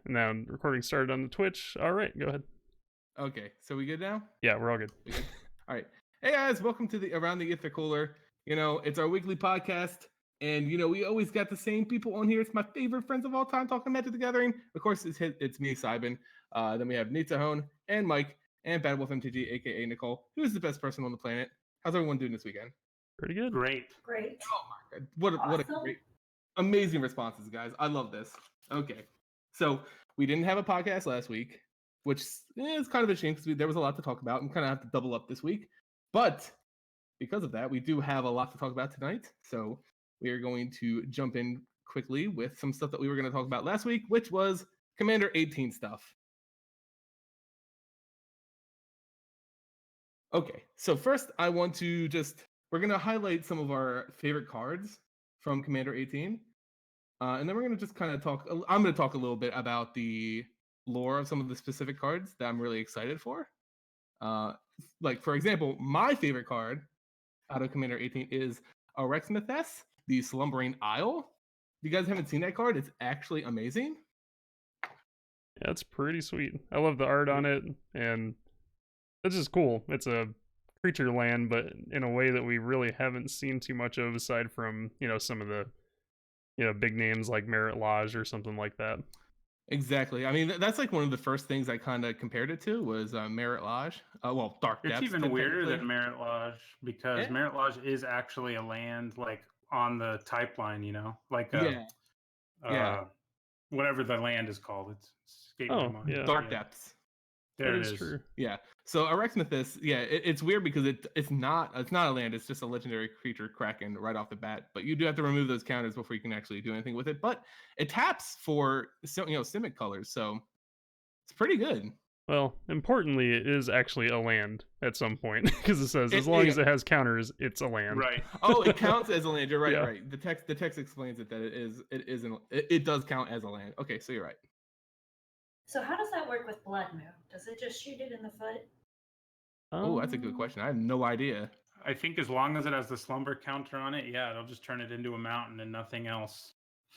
And now recording started on the Twitch. All right, go ahead. Okay, so we good now? Yeah, we're all good. All right. Hey guys, welcome to the Around the Aether Cooler. You know, it's our weekly podcast, and you know, we always got the same people on here. It's my favorite friends of all time talking Magic the Gathering. Of course, it's me, Simon. Then we have Nitsa and Mike and Bad Wolf MTG, aka Nicole. Who's the best person on the planet? How's everyone doing this weekend? Pretty good. Great. Oh my god, what a great, amazing responses, guys. I love this. Okay, so we didn't have a podcast last week, which is kind of a shame because there was a lot to talk about and kind of have to double up this week. But because of that, we do have a lot to talk about tonight. So we are going to jump in quickly with some stuff that we were going to talk about last week, which was Commander 18 stuff. Okay, so first I want to we're going to highlight some of our favorite cards from Commander 18. And then we're going to just kind of I'm going to talk a little bit about the lore of some of the specific cards that I'm really excited for. Like, for example, my favorite card out of Commander 18 is Exmouth S, the Slumbering Isle. If you guys haven't seen that card, it's actually amazing. Yeah, it's pretty sweet. I love the art on it, and it's just cool. It's a creature land, but in a way that we really haven't seen too much of, aside from, you know, some of the, you know, big names like Merit Lodge or something like that. Exactly. I mean, that's like one of the first things I kind of compared it to was Merit Lodge. Well, Dark Depths. It's even weirder than Merit Lodge because Merit Lodge is actually a land like on the type line, you know, like whatever the land is called. It's escaping my mind. Yeah. Dark Depths. There it is. True. Yeah. So Exmouth S, it's weird because it's not a land. It's just a legendary creature, Kraken, right off the bat. But you do have to remove those counters before you can actually do anything with it. But it taps for Simic colors, so it's pretty good. Well, importantly, it is actually a land at some point because it says as long as it has counters, it's a land. Right. Oh, it counts as a land. You're right. Right. The text explains it that it does count as a land. Okay, so you're right. So how does that work with Blood Moon? Does it just shoot it in the foot? Oh, that's a good question. I have no idea. I think as long as it has the slumber counter on it, yeah, it'll just turn it into a mountain and nothing else.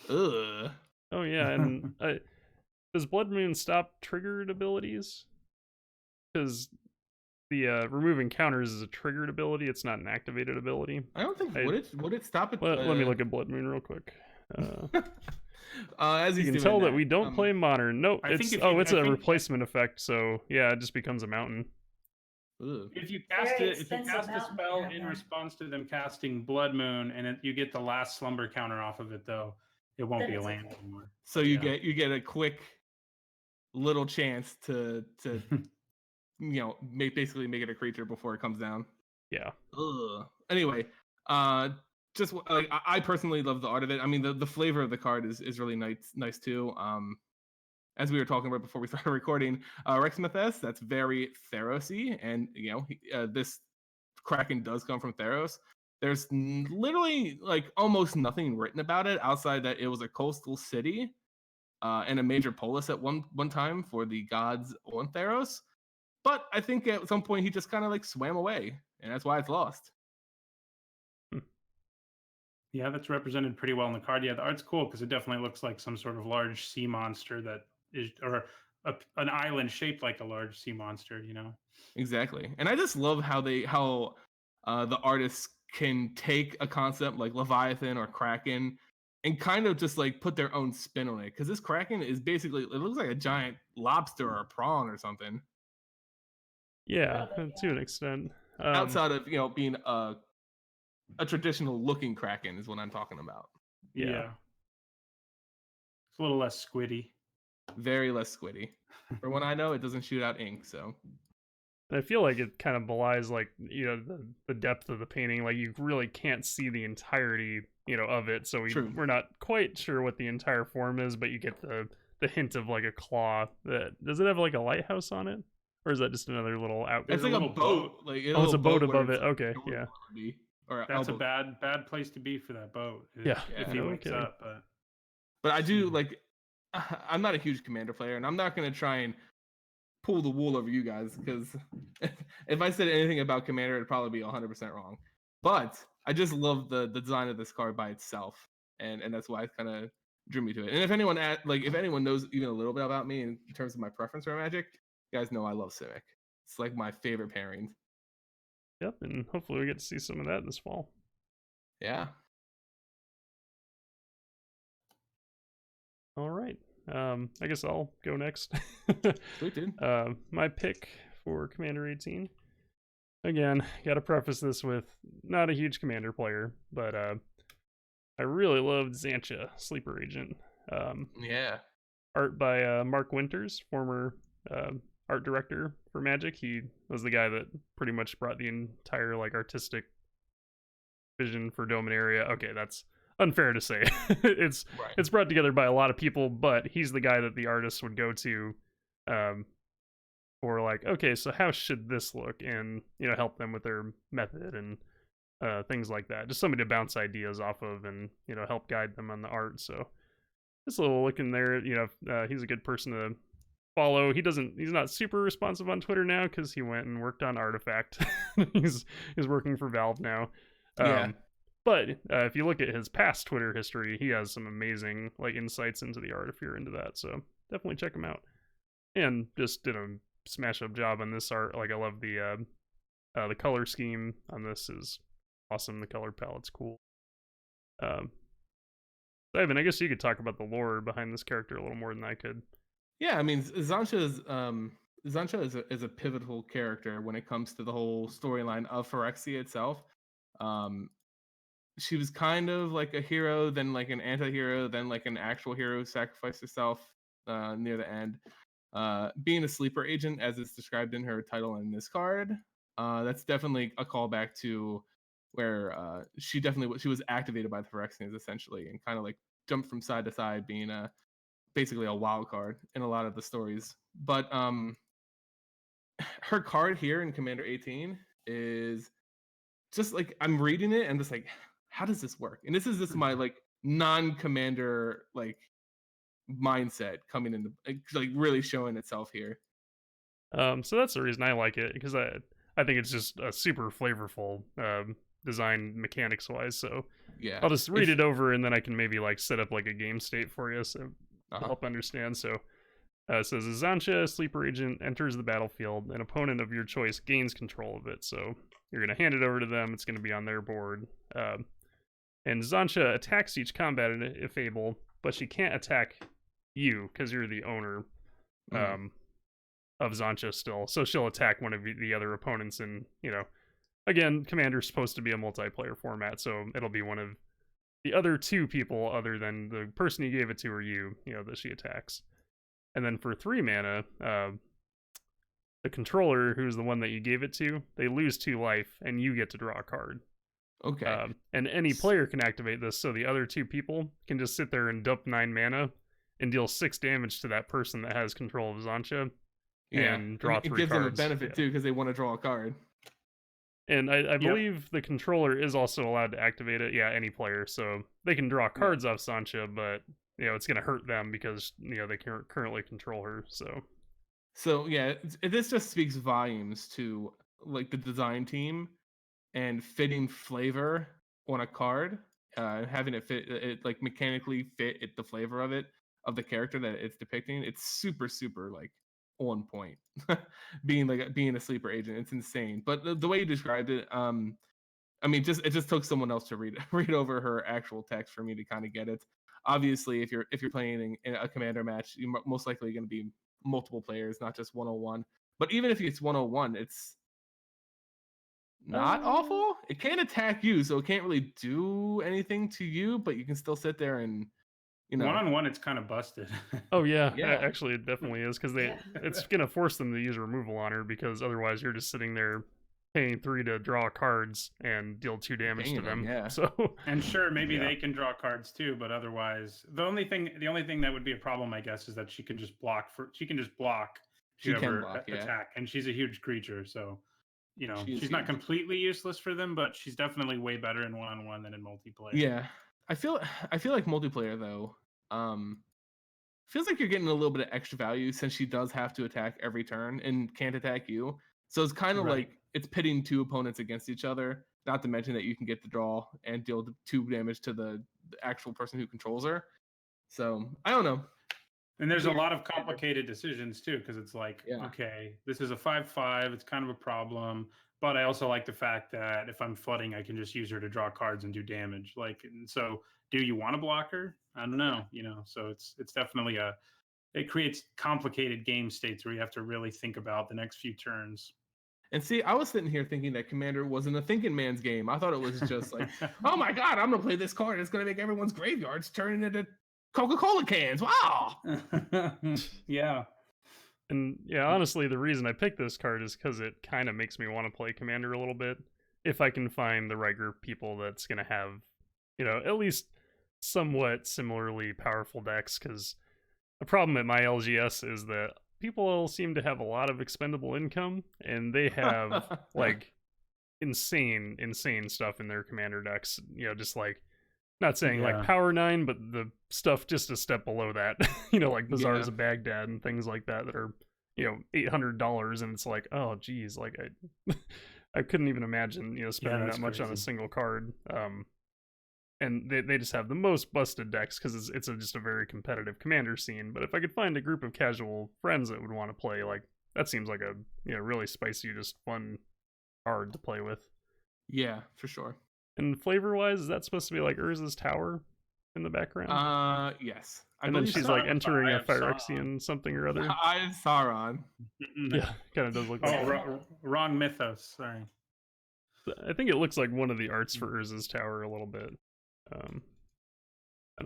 Ugh. Oh yeah, and does Blood Moon stop triggered abilities? Because the removing counters is a triggered ability. It's not an activated ability. I don't think would it stop it? Let me look at Blood Moon real quick. As you can tell that we don't play modern. No, it's a replacement effect. So yeah, it just becomes a mountain. Ugh. If you cast a spell in response to them casting Blood Moon, and you get the last slumber counter off of it, though, it won't be a land anymore. So you get a quick little chance to basically make it a creature before it comes down. Yeah. Ugh. Anyway, just like I personally love the art of it. I mean, the flavor of the card is really nice too. As we were talking about before we started recording, Exmouth S, that's very Theros-y, and this Kraken does come from Theros. There's literally like almost nothing written about it outside that it was a coastal city and a major polis at one time for the gods on Theros. But I think at some point he just kind of like swam away, and that's why it's lost. Yeah, that's represented pretty well in the card. Yeah, the art's cool because it definitely looks like some sort of large sea monster that is, or an island shaped like a large sea monster, you know? Exactly. And I just love how the artists can take a concept like Leviathan or Kraken and kind of just like put their own spin on it. Because this Kraken is basically, it looks like a giant lobster or a prawn or something. Yeah, to an extent. Outside of, being a traditional looking Kraken is what I'm talking about. Yeah. It's a little less squiddy. Very less squiddy. For what I know, it doesn't shoot out ink, so. I feel like it kind of belies, like, the depth of the painting. Like, you really can't see the entirety, of it. So we're not quite sure what the entire form is, but you get the hint of, like, a claw. Does it have, like, a lighthouse on it? Or is that just another little out? It's like a boat. Like, it's a boat above it. Okay, yeah. That's a bad place to be for that boat. If he wakes up. But I do, like, I'm not a huge Commander player, and I'm not going to try and pull the wool over you guys, because if I said anything about Commander, it'd probably be 100% wrong. But I just love the design of this card by itself, and that's why I kind of drew me to it. And if anyone knows even a little bit about me in terms of my preference for Magic, you guys know I love Simic. It's like my favorite pairing. Yep, and hopefully we get to see some of that this fall. Yeah. All right. I guess I'll go next. Sweet, dude. My pick for Commander 18. Again, gotta preface this with not a huge Commander player, but I really loved Ancha, Sleeper Agent. Yeah. Art by Mark Winters, former art director for Magic. He was the guy that pretty much brought the entire like artistic vision for Dominaria. Okay, that's unfair to say. It's brought together by a lot of people, but he's the guy that the artists would go to for like, okay, so how should this look, and help them with their method and things like that. Just somebody to bounce ideas off of and help guide them on the art. So just a little look in there. He's a good person to follow. He's not super responsive on Twitter now because he went and worked on Artifact. he's working for Valve now. But if you look at his past Twitter history, he has some amazing like insights into the art if you're into that. So definitely check him out. And just did a smash up job on this art. Like I love the color scheme on this is awesome. The color palette's cool. Ivan, I guess you could talk about the lore behind this character a little more than I could. Yeah, I mean, Zancha is a pivotal character when it comes to the whole storyline of Phyrexia itself. She was kind of like a hero, then like an anti-hero, then like an actual hero who sacrificed herself near the end. Being a sleeper agent, as it's described in her title in this card, that's definitely a callback to where she was activated by the Phyrexians essentially, and kind of like jumped from side to side, being basically a wild card in a lot of the stories. But her card here in Commander 18 is just like, I'm reading it and just like, how does this work? And this is my like non-commander like mindset coming into like really showing itself here. So that's the reason I like it, because I think it's just a super flavorful design mechanics wise. So yeah, I'll just read it over and then I can maybe like set up like a game state for you so to help understand. So it says, Zancha, sleeper agent, enters the battlefield. An opponent of your choice gains control of it. So you're going to hand it over to them. It's going to be on their board. And Zancha attacks each combat if able, but she can't attack you because you're the owner of Zancha still. So she'll attack one of the other opponents. And, again, Commander's supposed to be a multiplayer format, so it'll be one of the other two people other than the person you gave it to or you, that she attacks. And then for 3 mana, the controller, who's the one that you gave it to, they lose 2 life, and you get to draw a card. Okay. And any player can activate this, so the other 2 people can just sit there and dump 9 mana and deal 6 damage to that person that has control of Zancha. And draw 3 cards. It gives them a benefit too, because they want to draw a card. And I believe the controller is also allowed to activate it. Yeah, any player. So they can draw cards off Zancha, but it's going to hurt them because they can currently control her. So yeah, this just speaks volumes to like the design team and fitting flavor on a card, having it fit it like mechanically fit the flavor of the character that it's depicting. It's super like on point. being a sleeper agent, it's insane. But the way you described it, I mean, it just took someone else to read over her actual text for me to kind of get it. Obviously, if you're playing in a commander match, you're most likely going to be multiple players, not just 101. But even if it's 101, it's not awful. It can't attack you, so it can't really do anything to you, but you can still sit there and 1-on-1, it's kind of busted. Oh yeah. Actually it definitely is, because it's gonna force them to use removal on her, because otherwise you're just sitting there paying 3 to draw cards and deal 2 damage to them. So and sure, maybe they can draw cards too, but otherwise the only thing that would be a problem, I guess, is that she can just block attack, and she's a huge creature, so she's not completely useless for them, but she's definitely way better in 1-on-1 than in multiplayer. Yeah. I feel like multiplayer though, feels like you're getting a little bit of extra value since she does have to attack every turn and can't attack you. So it's kind of like it's pitting 2 opponents against each other. Not to mention that you can get the draw and deal 2 damage to the actual person who controls her. So I don't know. And there's a lot of complicated decisions too, because it's like, Yeah. okay, this is a 5/5. It's kind of a problem, but I also like the fact that if I'm flooding, I can just use her to draw cards and do damage. Like, and so do you want to block her? I don't know. So it's definitely it creates complicated game states where you have to really think about the next few turns. And see, I was sitting here thinking that Commander wasn't a thinking man's game. I thought it was just like, oh my god, I'm gonna play this card. It's gonna make everyone's graveyards turn into Coca-Cola cans. Wow. Yeah. And yeah, honestly, the reason I picked this card is because it kind of makes me want to play Commander a little bit. If I can find the right group of people that's gonna have, at least somewhat similarly powerful decks. Because the problem at my LGS is that people seem to have a lot of expendable income, and they have like insane stuff in their Commander decks. Just like, not saying like Power 9, but the stuff just a step below that. Like Bazaars of Baghdad and things like that are $800, and it's like, oh geez, like I couldn't even imagine spending that much on a single card. And they just have the most busted decks because it's just a very competitive Commander scene. But if I could find a group of casual friends that would want to play, like, that seems like a really spicy, just fun card to play with. Yeah, for sure. And flavor-wise, is that supposed to be like Urza's Tower in the background? Yes. And then she's like entering a Phyrexian something or other. I have Sauron. Yeah, kind of does look like wrong Mythos. Sorry. I think it looks like one of the arts for Urza's Tower a little bit.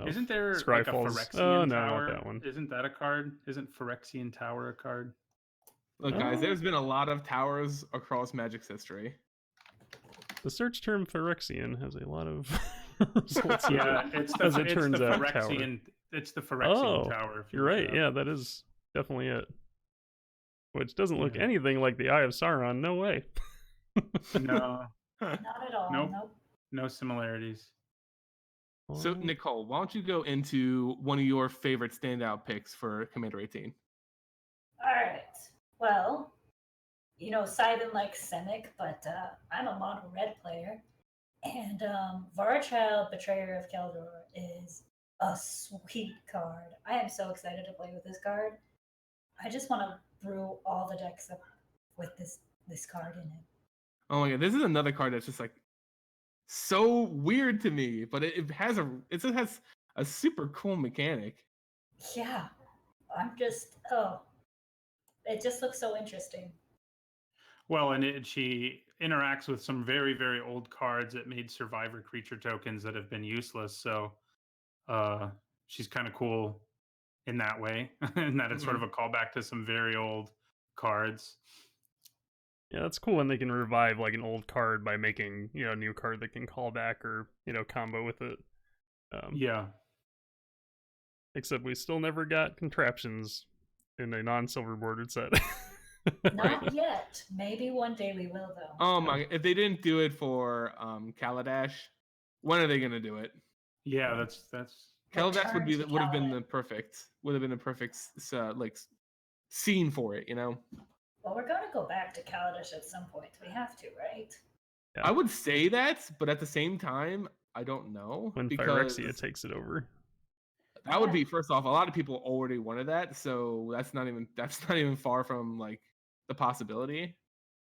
Isn't there like a Phyrexian Tower? Not that one. Isn't that a card? Isn't Phyrexian Tower a card? Look, guys, there's been a lot of towers across Magic's history. The search term Phyrexian has a lot of results. Yeah, it's the Phyrexian. It's the Phyrexian Tower. You're right. Yeah, that is definitely it. Which doesn't look anything like the Eye of Sauron. No way. No. Not at all. Nope. No similarities. So, Nicole, why don't you go into one of your favorite standout picks for Commander 18? All right. Well, Sidon likes Simic, but I'm a mono red player. And Varchild, Betrayer of Keldor, is a sweet card. I am so excited to play with this card. I just want to brew all the decks up with this card in it. Oh my god, this is another card that's just like so weird to me, but it has a super cool mechanic. Yeah, I'm just it just looks so interesting. Well, and she interacts with some very, very old cards that made survivor creature tokens that have been useless. So she's kind of cool in that way, and that it's sort of a callback to some very old cards. Yeah, that's cool when they can revive like an old card by making a new card that can call back or combo with it. Yeah. Except we still never got contraptions in a non-silver bordered set. Not yet. Maybe one day we will, though. Oh my! If they didn't do it for Kaladesh, when are they gonna do it? Yeah, that's Kaladesh would have been the perfect like scene for it, Well, we're going to go back to Kaladesh at some point. We have to, right? Yeah. I would say that, but at the same time, I don't know. When Phyrexia takes it over. That would be, first off, a lot of people already wanted that, so that's not even far from like the possibility.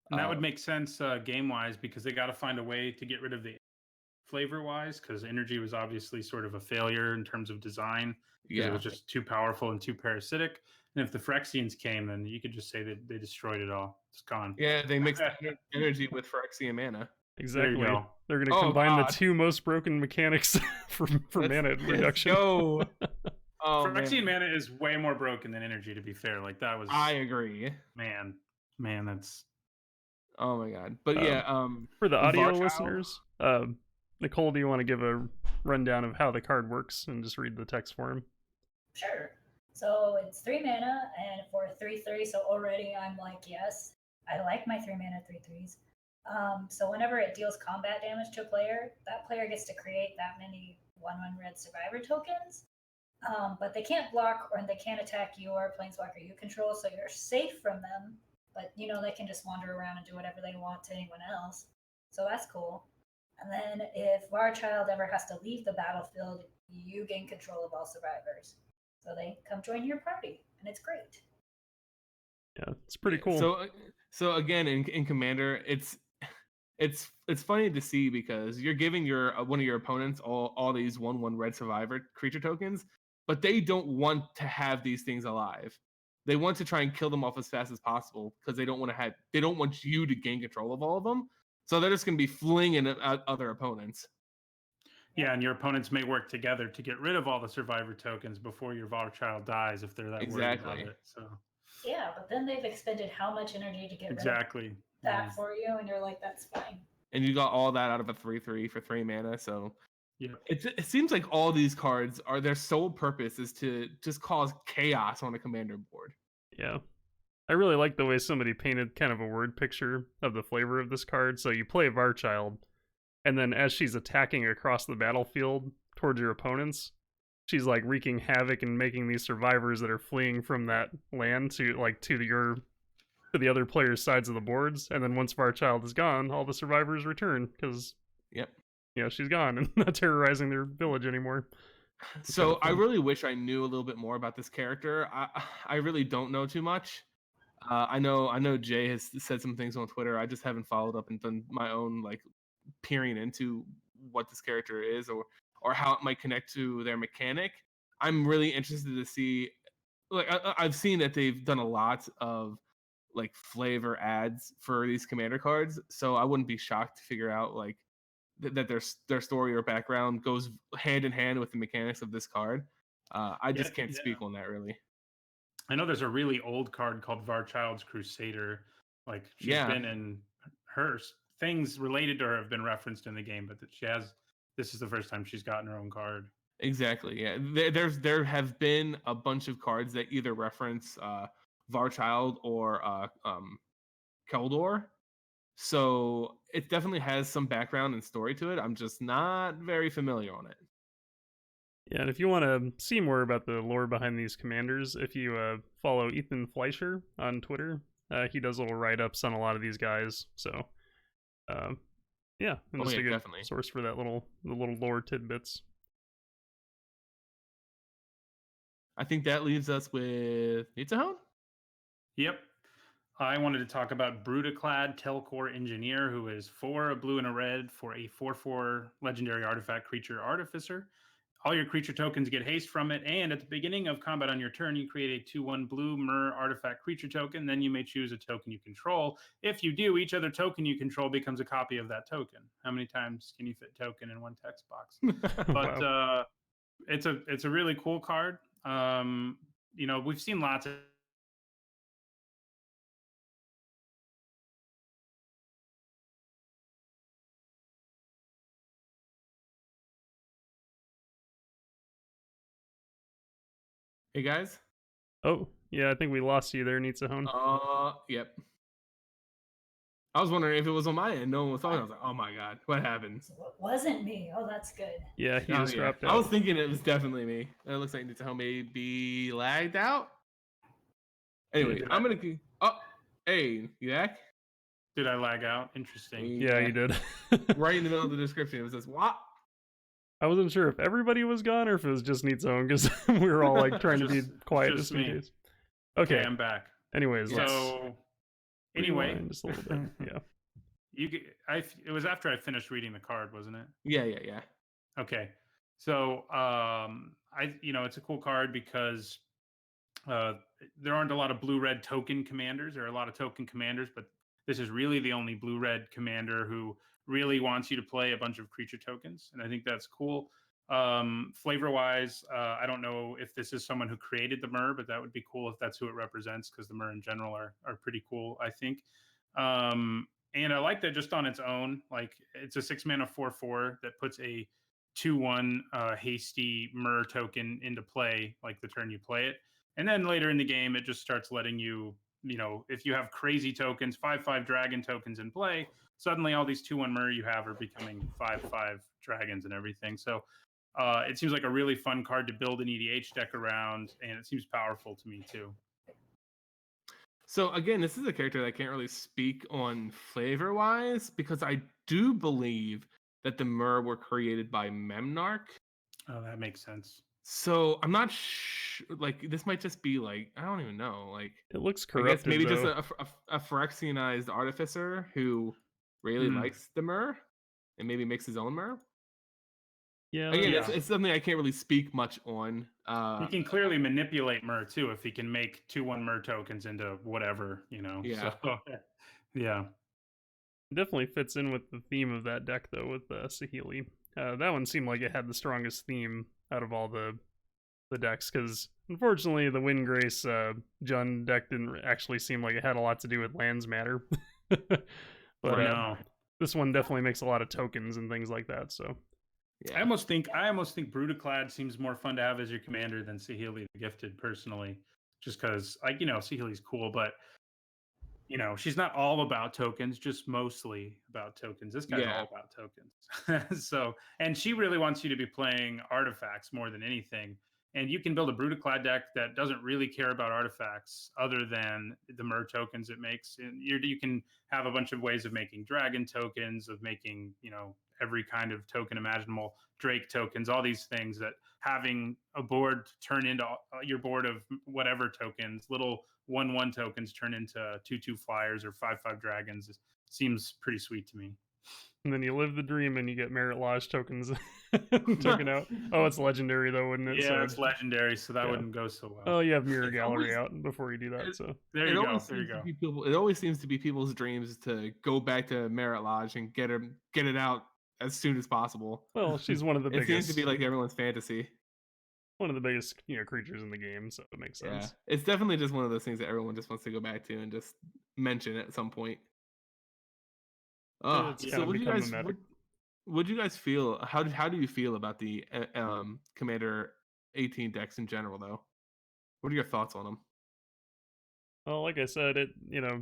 And that would make sense game-wise, because they got to find a way to get rid of the flavor-wise, because Energy was obviously sort of a failure in terms of design, because it was just too powerful and too parasitic. And if the Phyrexians came, then you could just say that they destroyed it all. It's gone. Yeah, they mixed Energy with Phyrexian mana. Exactly. They're going to combine the two most broken mechanics for mana reduction. Go. Phyrexian mana is way more broken than Energy, to be fair. Like, that was... I agree. Man, that's... Oh my god. But for the audio listeners, Nicole, do you want to give a rundown of how the card works and just read the text for him? Sure. So it's 3 mana and for 3/3, so already I'm like, yes, I like my 3 mana 3/3s. So whenever it deals combat damage to a player, that player gets to create that many 1/1 red survivor tokens. But they can't block or they can't attack your planeswalker you control, so you're safe from them. But they can just wander around and do whatever they want to anyone else. So that's cool. And then if Varchild ever has to leave the battlefield, you gain control of all survivors. So they come join your party, and it's great. Yeah, it's pretty cool. So again, in Commander, it's funny to see because you're giving your one of your opponents all these 1/1 red survivor creature tokens, but they don't want to have these things alive. They want to try and kill them off as fast as possible because they don't want you to gain control of all of them. So they're just going to be flinging at other opponents. Yeah, and your opponents may work together to get rid of all the survivor tokens before your Varchild dies if they're that worried about it. So yeah, but then they've expended how much energy to get rid of that for you, and you're like, that's fine. And you got all that out of a 3/3 for 3 mana, so yeah. It seems like all these cards their sole purpose is to just cause chaos on a commander board. Yeah. I really like the way somebody painted kind of a word picture of the flavor of this card. So you play Varchild, and then as she's attacking across the battlefield towards your opponents, she's like wreaking havoc and making these survivors that are fleeing from that land to the other players' sides of the boards. And then once Varchild is gone, all the survivors return because she's gone and not terrorizing their village anymore. So I really wish I knew a little bit more about this character. I really don't know too much. I know Jay has said some things on Twitter. I just haven't followed up and done my own peering into what this character is or how it might connect to their mechanic. I'm really interested to see. I've seen that they've done a lot of flavor ads for these commander cards, so I wouldn't be shocked to figure out that their story or background goes hand in hand with the mechanics of this card. I just can't speak on that really. I know there's a really old card called Varchild's Crusader. She's been in her things related to her have been referenced in the game, but this is the first time she's gotten her own card. Exactly. Yeah. There have been a bunch of cards that either reference Varchild or Keldor. So it definitely has some background and story to it. I'm just not very familiar on it. Yeah, and if you want to see more about the lore behind these commanders, if you follow Ethan Fleischer on Twitter, he does little write-ups on a lot of these guys. So, and just a good source for the little lore tidbits. I think that leaves us with Nitsuhone? Yep. I wanted to talk about Brutaclad Telcor Engineer, who is 4, a blue and a red for a 4/4 legendary artifact creature Artificer. All your creature tokens get haste from it, and at the beginning of combat on your turn, you create a 2/1 blue Mer artifact creature token. Then you may choose a token you control. If you do, each other token you control becomes a copy of that token. How many times can you fit token in one text box? But wow. It's a really cool card. We've seen lots of Hey guys. Oh, yeah, I think we lost you there, Nitsuhone. Yep. I was wondering if it was on my end. No one was talking. I was like, oh my god, what happened? So it wasn't me. Oh, that's good. Yeah, he just dropped out. I was thinking it was definitely me. It looks like Nitsuhone may be lagged out. Anyway, I'm gonna. Oh, hey, you back? Did I lag out? Interesting. Yeah, you did. Right in the middle of the description, it says what? I wasn't sure if everybody was gone or if it was just Nitsuhone because we were all trying to be quiet just in case. Okay, I'm back. Anyways, anyway, just a little bit. Yeah. It was after I finished reading the card, wasn't it? Yeah. Okay, so it's a cool card because there aren't a lot of blue-red token commanders. There are a lot of token commanders, but this is really the only blue-red commander who really wants you to play a bunch of creature tokens, and I think that's cool. Flavor-wise, I don't know if this is someone who created the Mer, but that would be cool if that's who it represents, because the Mer in general are pretty cool, I think. And I like that just on its own. It's a 6-mana 4/4 that puts a 2/1 hasty Mer token into play, the turn you play it. And then later in the game, it just starts letting you, if you have crazy tokens, 5/5 dragon tokens in play, suddenly all these 2/1 Mer you have are becoming 5/5 dragons and everything. So it seems like a really fun card to build an EDH deck around, and it seems powerful to me too. So again, this is a character that I can't really speak on flavor-wise because I do believe that the Mer were created by Memnarch. Oh, that makes sense. So I'm not like this might just be like I don't even know. Like It looks I guess corrupted maybe though. just a Phyrexianized artificer who really Hmm. likes the Myr and maybe makes his own Myr. Yeah, Again, Yeah. it's something I can't really speak much on. He can clearly manipulate Myr too if he can make 2/1 Myr tokens into whatever, you know. Yeah. So yeah. it definitely fits in with the theme of that deck though with Saheeli. That one seemed like it had the strongest theme out of all the decks because unfortunately the Windgrace Jund deck didn't actually seem like it had a lot to do with lands matter. But No. this one definitely makes a lot of tokens and things like that. So I almost think Brutaclad seems more fun to have as your commander than Saheeli the Gifted personally, just because like Saheeli's cool, but she's not all about tokens, just mostly about tokens. This guy's all about tokens. So, and she really wants you to be playing artifacts more than anything. And you can build a Brutaclad deck that doesn't really care about artifacts other than the Myr tokens it makes. And you can have a bunch of ways of making dragon tokens, of making, every kind of token imaginable, Drake tokens, all these things that having a board turn into your board of whatever tokens, little 1/1 tokens turn into 2/2 flyers or 5/5 dragons seems pretty sweet to me. and then you live the dream and you get Merit Lodge tokens taken out. Oh, it's legendary though, wouldn't it? Yeah, So it's legendary, so that wouldn't go so well. Oh, you have Mirror Gallery out before you do that. So there you go. There you go. It always seems to be people's dreams to go back to Merit Lodge and get it out as soon as possible. Well, she's one of the biggest. It seems to be like everyone's fantasy. One of the biggest, creatures in the game, so it makes sense. Yeah, it's definitely just one of those things that everyone just wants to go back to and just mention at some point. So would you guys feel? How do you feel about the Commander 18 decks in general, though? What are your thoughts on them? Well, like I said,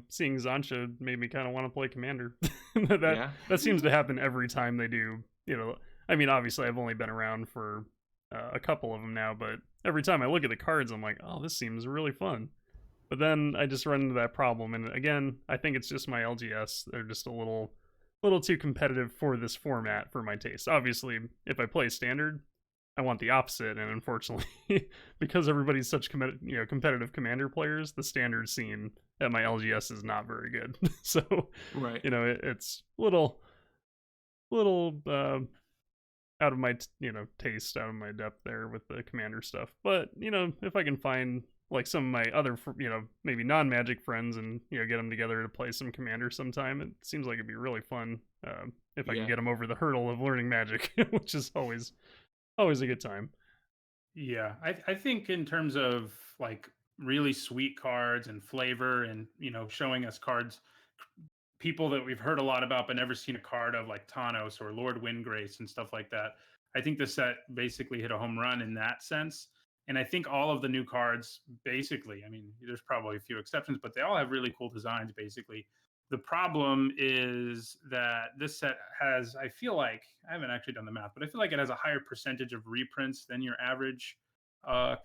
seeing Zancha made me kind of want to play Commander. That seems to happen every time they do. I mean, obviously, I've only been around for a couple of them now, but every time I look at the cards, I'm like, oh, this seems really fun. But then I just run into that problem, and again, I think it's just my LGS. They're just a little too competitive for this format for my taste. Obviously, if I play Standard, I want the opposite, and unfortunately, because everybody's such competitive Commander players, the Standard scene at my LGS is not very good. So, right, it's little out of my taste, out of my depth there with the Commander stuff. But if I can find like some of my other maybe non-Magic friends and get them together to play some Commander sometime, it seems like it'd be really fun if I can get them over the hurdle of learning Magic, which is always a good time. Yeah, I think in terms of like really sweet cards and flavor and showing us cards, people that we've heard a lot about but never seen a card of, like Thanos or Lord Windgrace and stuff like that. I think the set basically hit a home run in that sense. And I think all of the new cards basically, I mean, there's probably a few exceptions, but they all have really cool designs basically. The problem is that this set has, I feel like, I haven't actually done the math, but I feel like it has a higher percentage of reprints than your average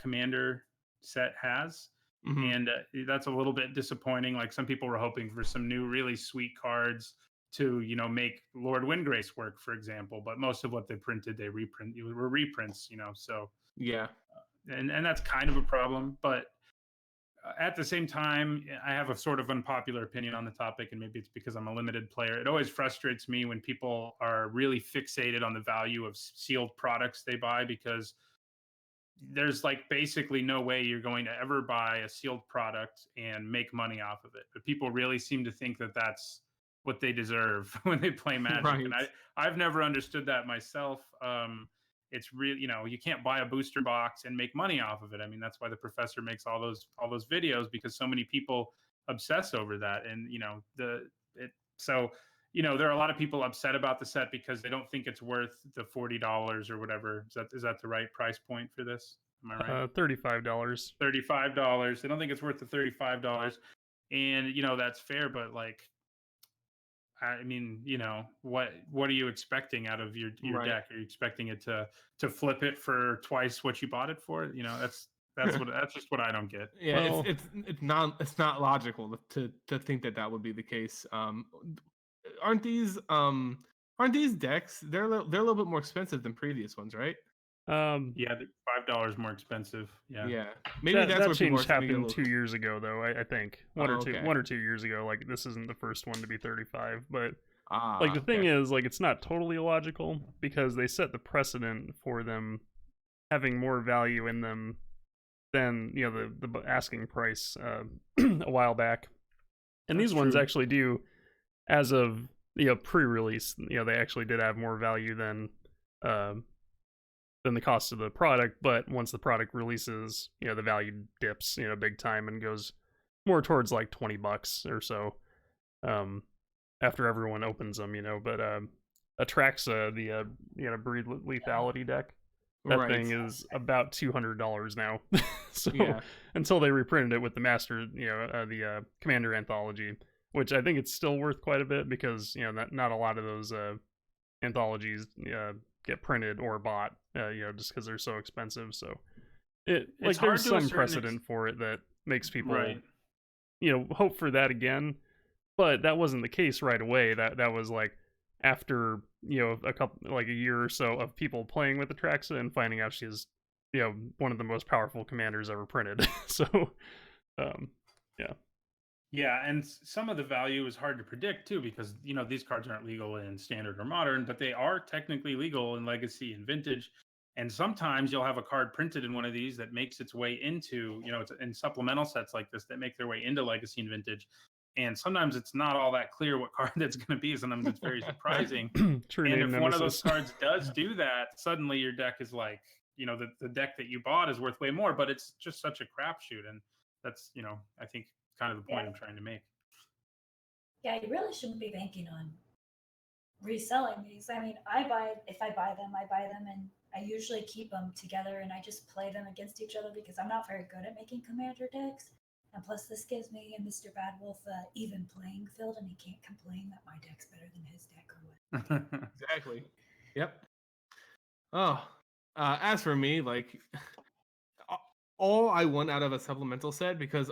Commander set has. Mm-hmm. And that's a little bit disappointing. Like some people were hoping for some new, really sweet cards to, make Lord Windgrace work, for example. But most of what they printed, they were reprints, so. Yeah. And that's kind of a problem. But at the same time, I have a sort of unpopular opinion on the topic, and maybe it's because I'm a limited player. It always frustrates me when people are really fixated on the value of sealed products they buy, because there's like basically no way you're going to ever buy a sealed product and make money off of it. But people really seem to think that that's what they deserve when they play Magic. Right. And I've never understood that myself. It's really, you can't buy a booster box and make money off of it. I mean, that's why the professor makes all those videos, because so many people obsess over that. And, so there are a lot of people upset about the set because they don't think it's worth the $40 or whatever. Is that the right price point for this? Am I right? $35. $35. They don't think it's worth the $35. And, that's fair, but like, I mean, what are you expecting out of your right. deck? Are you expecting it to flip it for twice what you bought it for? That's just what I don't get. Yeah, well, it's not logical to think that would be the case. Aren't these decks? They're a little bit more expensive than previous ones, right? Yeah, $5 more expensive. Yeah. Yeah, maybe that's that where people are change starting to get a happened little. 2 years ago, though. I think Okay. 1 or 2 years ago. Like this isn't the first one to be 35, but like the thing Okay. is, like it's not totally illogical because they set the precedent for them having more value in them than the asking price a while back, and That's these ones true. actually do, as of pre-release, they actually did have more value than the cost of the product. But once the product releases, the value dips big time and goes more towards like $20 or so after everyone opens them. But Atraxa, the breed lethality deck, that Right. thing is about $200 now. So Yeah. until they reprinted it with the master, the Commander anthology, which I think it's still worth quite a bit because not a lot of those anthologies get printed or bought, just because they're so expensive. So It's like hard there's to a some certain precedent for it that makes people Right. hope for that again. But that wasn't the case right away. That was like after a year or so of people playing with Atraxa and finding out she's one of the most powerful commanders ever printed. So yeah. Yeah, and some of the value is hard to predict too because these cards aren't legal in standard or modern, but they are technically legal in legacy and vintage. And sometimes you'll have a card printed in one of these that makes its way into, it's in supplemental sets like this that make their way into legacy and vintage. And sometimes it's not all that clear what card that's going to be. Sometimes it's very surprising. True And name if one of those nemesis. cards does do that, suddenly your deck is like, the deck that you bought is worth way more, but it's just such a crapshoot. And that's, I think kind of the point I'm trying to make. Yeah, you really shouldn't be banking on reselling these. I mean, if I buy them and I usually keep them together and I just play them against each other because I'm not very good at making commander decks. And plus, this gives me and Mr. Badwolf even playing field, and he can't complain that my deck's better than his deck or what. Exactly. Yep. Oh, as for me, like all I want out of a supplemental set, because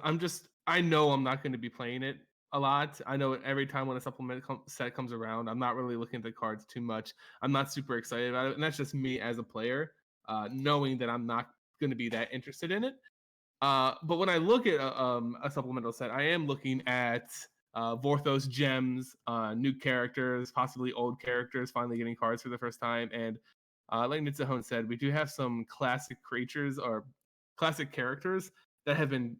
I know I'm not going to be playing it a lot. I know every time when a supplemental set comes around, I'm not really looking at the cards too much. I'm not super excited about it, and that's just me as a player, knowing that I'm not going to be that interested in it. But when I look at a supplemental set, I am looking at Vorthos gems, new characters, possibly old characters finally getting cards for the first time. And like Nitsuhone said, we do have some classic creatures or classic characters that have been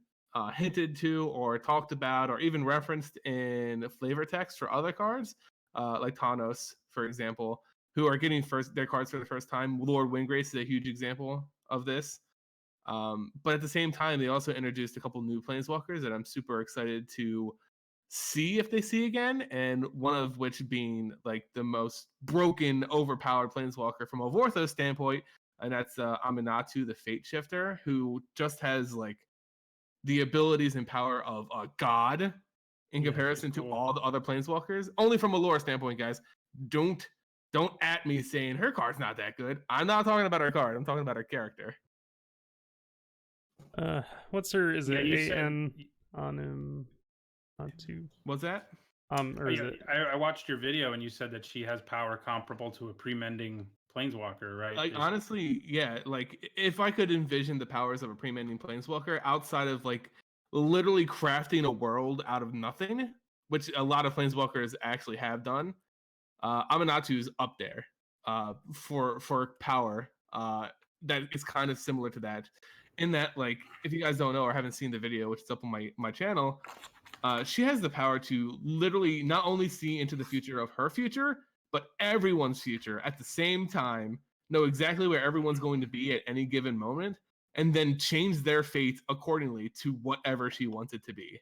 hinted to or talked about or even referenced in flavor text for other cards, like Thanos, for example, who are getting their cards for the first time. Lord Windgrace is a huge example of this. But at the same time, they also introduced a couple new planeswalkers that I'm super excited to see if they see again, and one of which being like the most broken, overpowered planeswalker from a Vorthos standpoint, and that's Aminatu, the Fate Shifter, who just has like the abilities and power of a god in comparison to all the other planeswalkers. Only from a lore standpoint, guys. Don't at me saying her card's not that good. I'm not talking about her card. I'm talking about her character. What's her? Is it AN on him? On two? What's that? Or is it? I watched your video and you said that she has power comparable to a pre-mending planeswalker, right? Like honestly, yeah. Like if I could envision the powers of a pre-mending planeswalker outside of like literally crafting a world out of nothing, which a lot of planeswalkers actually have done, Aminatu's up there for power. That is kind of similar to that. In that, like, if you guys don't know or haven't seen the video, which is up on my channel, she has the power to literally not only see into the future of her future, but everyone's future at the same time, know exactly where everyone's going to be at any given moment, and then change their fate accordingly to whatever she wants it to be.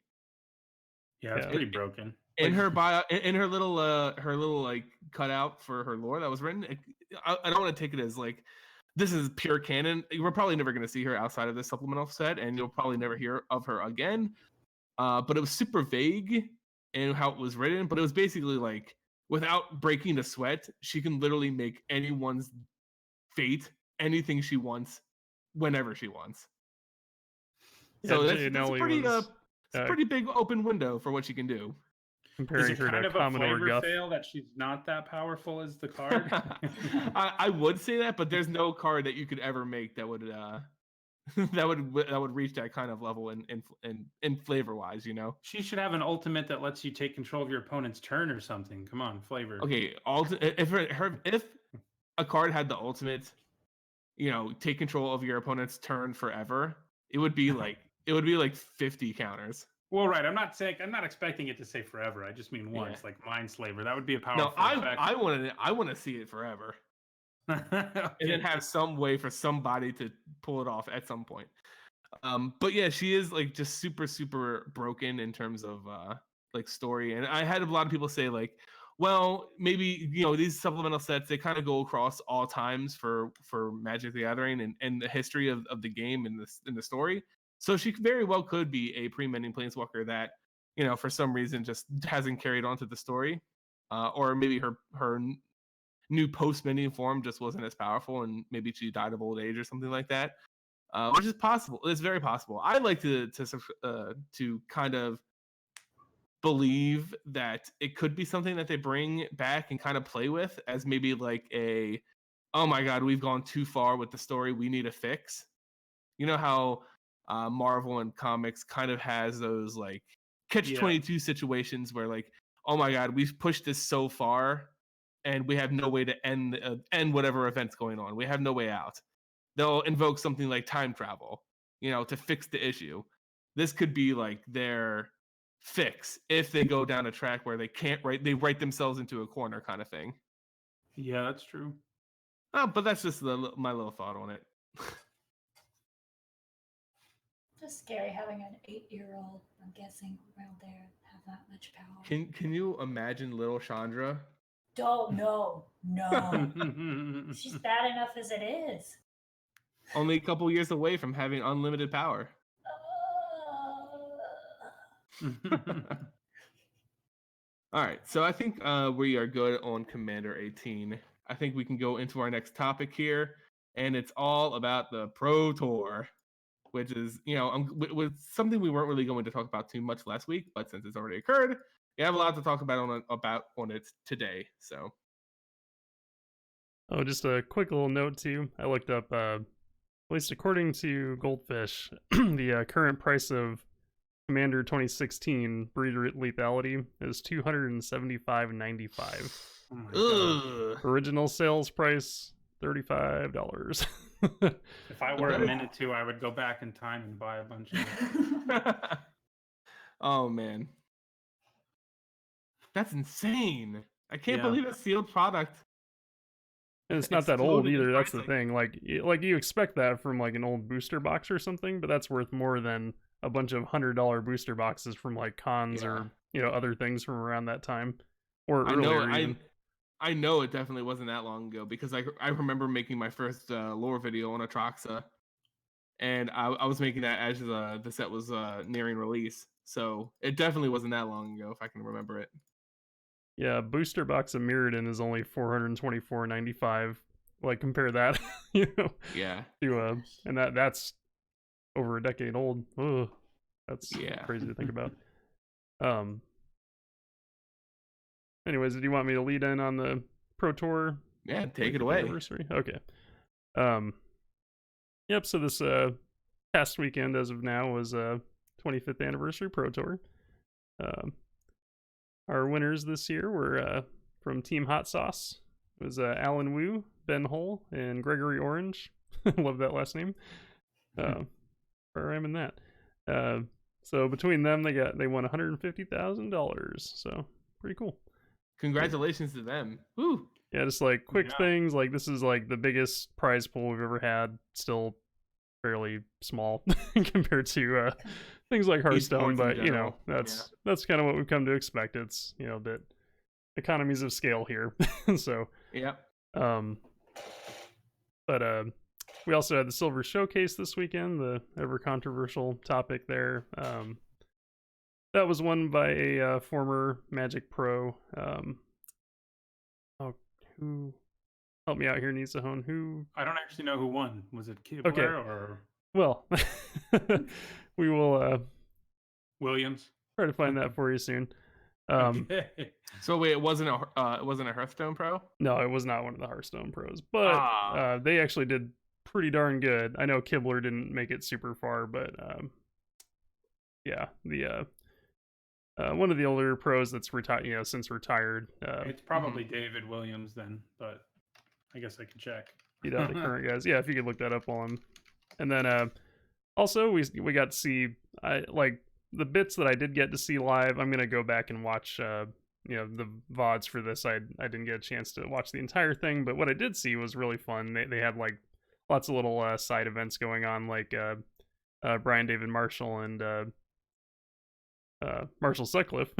Yeah, it's pretty broken. In her bio, in her little like cutout for her lore that was written, I don't want to take it as like this is pure canon. We're probably never going to see her outside of this supplemental set, and you'll probably never hear of her again. But it was super vague in how it was written. But it was basically like, without breaking a sweat, she can literally make anyone's fate anything she wants, whenever she wants. So that's a pretty big open window for what she can do. comparing it her kind to of a Commodore flavor Guff. fail that she's not that powerful as the card? I would say that, but there's no card that you could ever make that would that would reach that kind of level in flavor wise, you know. She should have an ultimate that lets you take control of your opponent's turn or something. Come on, flavor. Okay, if a card had the ultimate, you know, take control of your opponent's turn forever, it would be like 50 counters. Well, right. I'm not expecting it to say forever. I just mean once, like Mindslaver. That would be a powerful No, effect. I want to see it forever. Okay. And then have some way for somebody to pull it off at some point. But yeah, she is like just super, super broken in terms of like story. And I had a lot of people say like, well, maybe, you know, these supplemental sets, they kind of go across all times for Magic the Gathering and the history of the game in the story. So she very well could be a pre-mending planeswalker that, you know, for some reason just hasn't carried on to the story. Or maybe her new post-mending form just wasn't as powerful, and maybe she died of old age or something like that, which is possible. It's very possible. I like to kind of believe that it could be something that they bring back and kind of play with as maybe like oh my god, we've gone too far with the story, we need a fix. You know how Marvel and comics kind of has those like catch-22 situations where like, oh my god, we've pushed this so far and we have no way to end whatever event's going on. We have no way out. They'll invoke something like time travel, you know, to fix the issue. This could be like their fix if they go down a track where they write themselves into a corner kind of thing. Yeah, that's true. But that's just my little thought on it. Just scary having an 8-year-old, I'm guessing, around there have that much power. Can you imagine little Chandra? Don't, no. She's bad enough as it is. Only a couple years away from having unlimited power. All right, so I think we are good on Commander 18. I think we can go into our next topic here, and it's all about the Pro Tour, which is, you know, with something we weren't really going to talk about too much last week, but since it's already occurred, we have a lot to talk about on it today. So, oh, just a quick little note too. I looked up, at least according to Goldfish, the current price of Commander 2016 Breeder Lethality is $275.95. Oh Original sales price $35. If I were a minute to, I would go back in time and buy a bunch of it. Oh man, that's insane! I can't believe a sealed product. And it's not that old either. That's the thing. Like you expect that from like an old booster box or something, but that's worth more than a bunch of $100 booster boxes from like cons or, you know, other things from around that time or earlier. I know it definitely wasn't that long ago because I remember making my first lore video on Atraxa, and I was making that as the set was nearing release. So it definitely wasn't that long ago, if I can remember it. Yeah, booster box of Mirrodin is only $424.95. Like compare that, you know. Yeah. To and that's over a decade old. Ugh, that's crazy to think about. Anyways, do you want me to lead in on the Pro Tour? Yeah, take it away. Anniversary? Okay. Yep, so this past weekend as of now was 25th anniversary Pro Tour. Our winners this year were from Team Hot Sauce. It was Alan Wu, Ben Hull, and Gregory Orange. Love that last name. Where I'm in that. So between them, they won $150,000. So pretty cool. Congratulations to them. Woo. Yeah, just like quick things. Like this is like the biggest prize pool we've ever had. Still fairly small compared to things like Hearthstone, but you know that's kind of what we've come to expect. It's, you know, a bit economies of scale here. So but we also had the Silver Showcase this weekend, the ever controversial topic there. That was won by a former Magic Pro. Who help me out here, Nisahone? Who? I don't actually know who won. Was it Kibler or? Well, we will Williams. try to find that for you soon. Okay. So wait, it wasn't a Hearthstone Pro? No, it was not one of the Hearthstone pros, but they actually did pretty darn good. I know Kibler didn't make it super far, but yeah, the one of the older pros that's retired, since retired. It's probably David Williams then, but I guess I can check. You'd have the current guys. Yeah, if you could look that up while I'm. And then also we got to see like the bits that I did get to see live. I'm gonna go back and watch the VODs for this. I didn't get a chance to watch the entire thing, but what I did see was really fun. They had like lots of little side events going on, like Brian David Marshall and Marshall Sutcliffe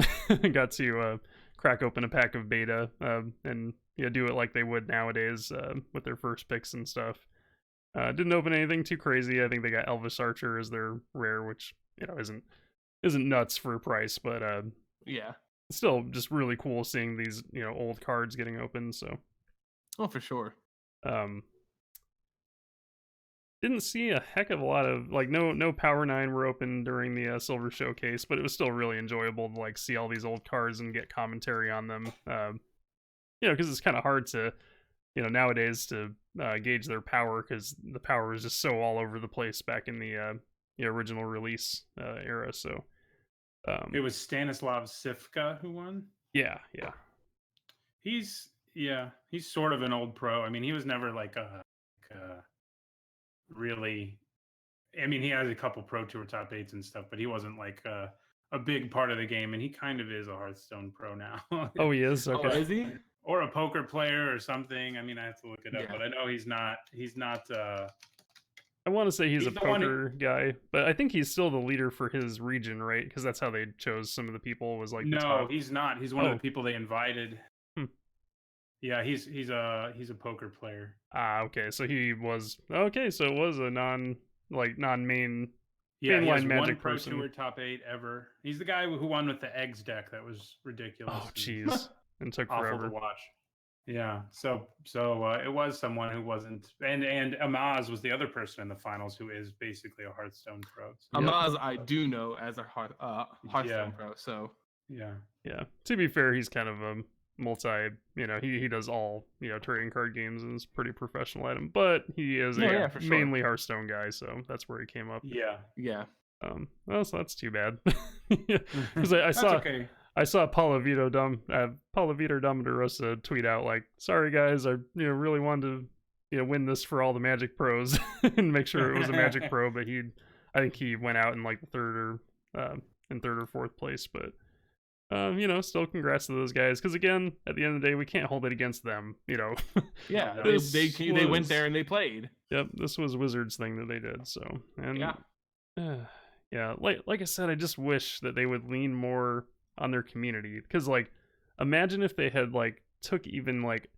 got to crack open a pack of beta and do it like they would nowadays with their first picks and stuff. Didn't open anything too crazy. I think they got Elvis Archer as their rare, which isn't nuts for a price, but yeah, still just really cool seeing these old cards getting opened. So for sure. Didn't see a heck of a lot of like no Power 9 were open during the Silver Showcase, but it was still really enjoyable to like see all these old cards and get commentary on them. Because it's kind of hard to nowadays to gauge their power, because the power was just so all over the place back in the original release era. So it was Stanislav Sivka who won. Yeah. He's sort of an old pro. I mean, he was never like a really. I mean, he has a couple Pro Tour top 8s and stuff, but he wasn't like a big part of the game, and he kind of is a Hearthstone pro now. Oh, he is? Okay. Oh, is he? Or a poker player or something. I mean, I have to look it up, but I know he's not. I want to say he's a poker guy, but I think he's still the leader for his region, right? Because that's how they chose some of the people. Was like no, he's not. He's one of the people they invited. Yeah, he's a poker player. Okay. So he was So it was a non-main. Yeah, he has Magic one Pro person. Tour top 8 ever. He's the guy who won with the eggs deck. That was ridiculous. Oh, jeez, and took awful forever to watch. Yeah, so it was someone who wasn't, and Amaz was the other person in the finals who is basically a Hearthstone pro. So. Amaz, I do know as a Hearthstone pro. So yeah. To be fair, he's kind of a multi. He does all trading card games and is pretty professional at him. But he is mainly Hearthstone guy, so that's where he came up. Yeah. Well, so that's too bad. Because I saw. Okay. I saw Paula Vito Domodorosa tweet out like, "Sorry guys, I really wanted to win this for all the Magic pros and make sure it was a Magic pro, but I think he went out in like the third or fourth place, but still congrats to those guys, because again, at the end of the day, we can't hold it against them, Yeah, they went there and they played. Yep, this was Wizards' thing that they did. So like I said, I just wish that they would lean more on their community, because like imagine if they had like took even like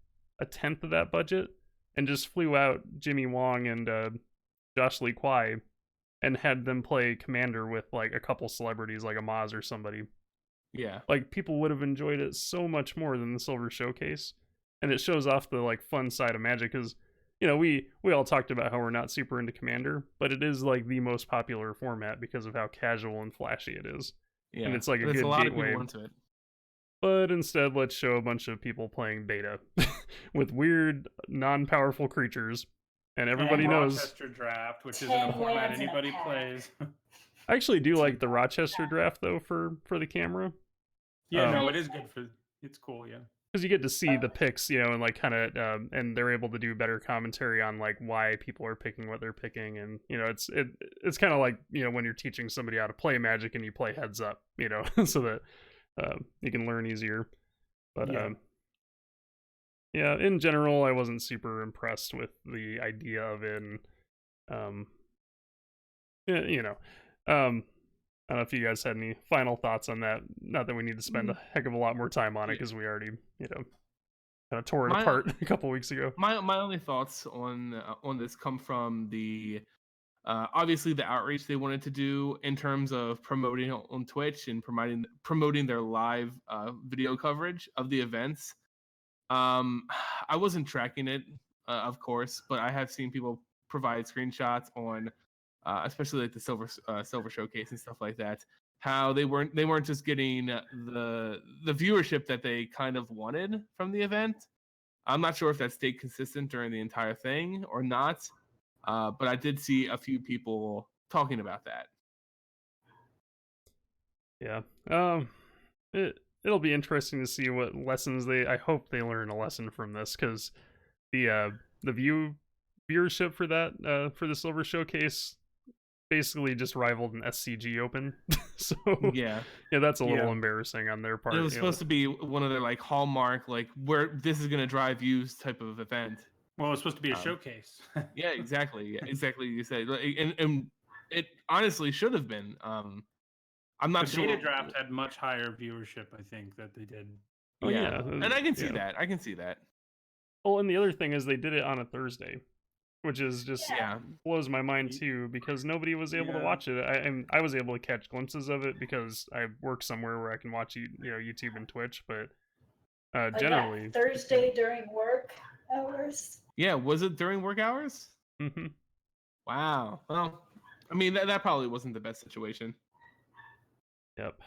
a tenth of that budget and just flew out Jimmy Wong and Josh Lee Kwai and had them play Commander with like a couple celebrities like Amaz or somebody. Yeah, like people would have enjoyed it so much more than the Silver Showcase. And it shows off the like fun side of Magic, because we all talked about how we're not super into Commander, but it is like the most popular format because of how casual and flashy it is. Yeah, and it's like a good lot gateway. Of people into it. But instead, let's show a bunch of people playing beta with weird, non-powerful creatures, and everybody knows. Rochester Draft, which isn't a format anybody plays. I actually do like the Rochester Draft though for the camera. Yeah, no, it is good it's cool, yeah. Because you get to see the picks, and like kind of, and they're able to do better commentary on like why people are picking what they're picking, and it's kind of like when you're teaching somebody how to play Magic and you play heads up, so that you can learn easier. But in general, I wasn't super impressed with the idea of it. And, I don't know if you guys had any final thoughts on that. Not that we need to spend a heck of a lot more time on it, because we already, kind of tore it apart a couple weeks ago. My only thoughts on this come from the obviously the outreach they wanted to do in terms of promoting on Twitch and promoting their live video coverage of the events. I wasn't tracking it, of course, but I have seen people provide screenshots on. Especially like the Silver Showcase and stuff like that, how they weren't just getting the viewership that they kind of wanted from the event. I'm not sure if that stayed consistent during the entire thing or not, but I did see a few people talking about that. Yeah. It'll be interesting to see what lessons I hope they learn a lesson from this, because the viewership for that for the Silver Showcase basically just rivaled an SCG Open. So yeah, that's a little embarrassing on their part. It was supposed to be one of their like hallmark, like where this is going to drive views type of event. Well, it's supposed to be a showcase. Yeah, exactly. Yeah, exactly. You said, and it honestly should have been. I'm not sure. The data draft had much higher viewership, I think, that they did. Oh, yeah. And I can see that. I can see that. Well, and the other thing is they did it on a Thursday, which is just blows my mind too, because nobody was able to watch it. I was able to catch glimpses of it because I work somewhere where I can watch YouTube and Twitch, but generally Thursday during work hours. Yeah, was it during work hours? Mm-hmm. Wow. Well, I mean that probably wasn't the best situation. Yep.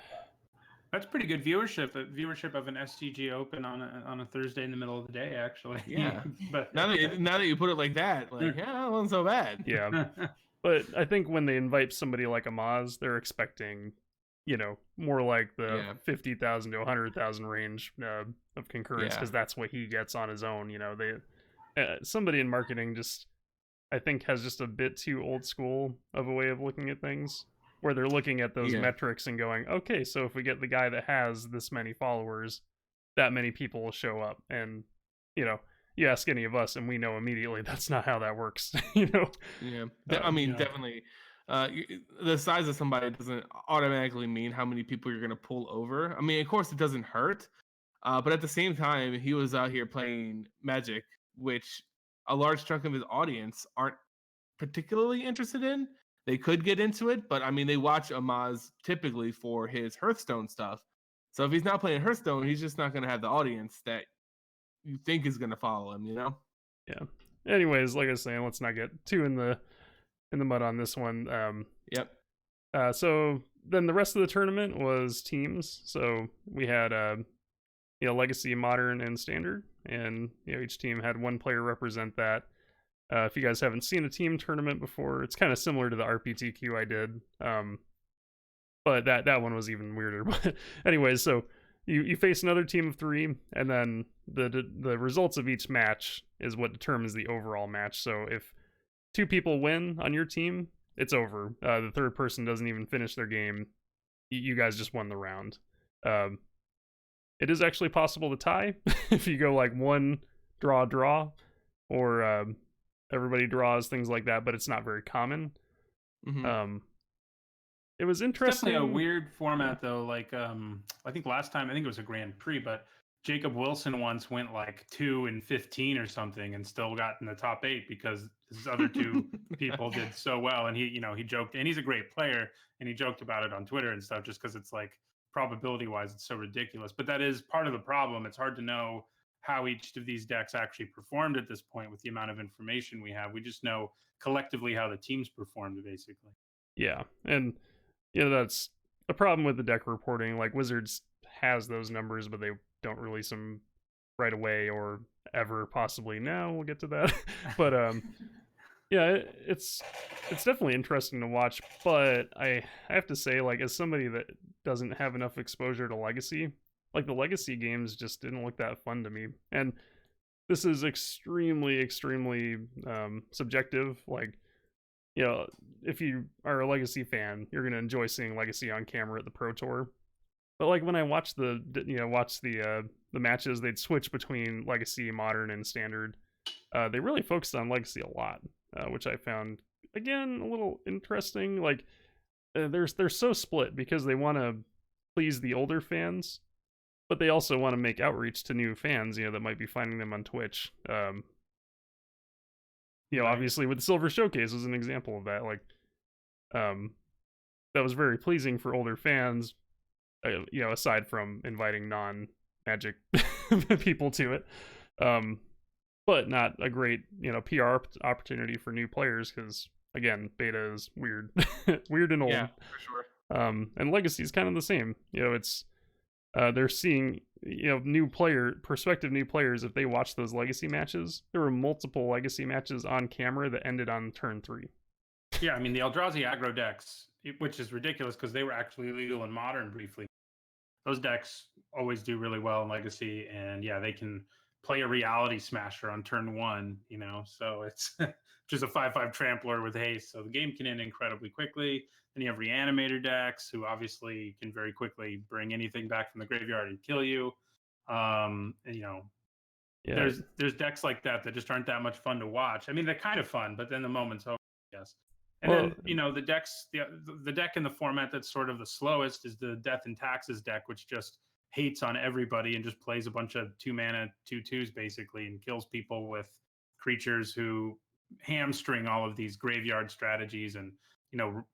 That's pretty good viewership. Viewership of an SCG Open on a Thursday in the middle of the day, actually. Yeah. But now that you put it like that, like it wasn't so bad. Yeah. But I think when they invite somebody like a Maz, they're expecting, more like the 50,000 to 100,000 range of concurrence, because that's what he gets on his own. Somebody in marketing just, I think, has just a bit too old school of a way of looking at things, where they're looking at those metrics and going, okay, so if we get the guy that has this many followers, that many people will show up. And, you ask any of us and we know immediately that's not how that works, Yeah. I mean, definitely. The size of somebody doesn't automatically mean how many people you're going to pull over. I mean, of course, it doesn't hurt. But at the same time, he was out here playing Magic, which a large chunk of his audience aren't particularly interested in. They could get into it, but I mean, they watch Amaz typically for his Hearthstone stuff. So if he's not playing Hearthstone, he's just not going to have the audience that you think is going to follow him, Yeah. Anyways, like I was saying, let's not get too in the mud on this one. Yep. So then the rest of the tournament was teams. So we had Legacy, Modern, and Standard, and each team had one player represent that. If you guys haven't seen a team tournament before, it's kind of similar to the RPTQ I did, but that one was even weirder. But anyways, so you face another team of 3, and then the results of each match is what determines the overall match. So if 2 people win on your team, it's over. The third person doesn't even finish their game. You guys just won the round. It is actually possible to tie if you go like 1 draw, or everybody draws, things like that, but it's not very common. Mm-hmm. It was interesting. It's definitely a weird format, though. Like, I think last time, I think it was a Grand Prix, but Jacob Wilson once went like 2-15 or something and still got in the top 8 because his other 2 people did so well. And he joked, and he's a great player, and he joked about it on Twitter and stuff, just because it's like probability wise, it's so ridiculous. But that is part of the problem. It's hard to know how each of these decks actually performed at this point with the amount of information we have. We just know collectively how the teams performed, basically. Yeah, and that's a problem with the deck reporting. Like, Wizards has those numbers, but they don't release them right away or ever, possibly now. We'll get to that. But yeah, it's definitely interesting to watch. But I have to say, like, as somebody that doesn't have enough exposure to Legacy, like, the Legacy games just didn't look that fun to me. And this is extremely, extremely subjective. Like, if you are a Legacy fan, you're going to enjoy seeing Legacy on camera at the Pro Tour. But like, when I watched the matches, they'd switch between Legacy, Modern, and Standard. They really focused on Legacy a lot, which I found, again, a little interesting. Like, they're so split because they want to please the older fans, but they also want to make outreach to new fans, that might be finding them on Twitch. Obviously with the Silver Showcase was an example of that. Like, that was very pleasing for older fans, aside from inviting non-Magic people to it. But not a great, PR opportunity for new players, because, again, beta is weird. Weird and old. Yeah, for sure. And Legacy is kind of the same. It's they're seeing prospective new players. If they watch those Legacy matches, there were multiple Legacy matches on camera that ended on turn 3. Yeah, I mean the Eldrazi aggro decks, which is ridiculous because they were actually legal in Modern briefly. Those decks always do really well in Legacy, and yeah, they can play a Reality Smasher on turn 1. So it's just a 5/5 trampler with haste. So the game can end incredibly quickly. Then you have Reanimator decks, who obviously can very quickly bring anything back from the graveyard and kill you. Yeah. There's decks like that just aren't that much fun to watch. I mean, they're kind of fun, but then the moment's over, I guess. And then the decks, the deck in the format that's sort of the slowest is the Death and Taxes deck, which just hates on everybody and just plays a bunch of 2-mana 2/2s basically and kills people with creatures who hamstring all of these graveyard strategies and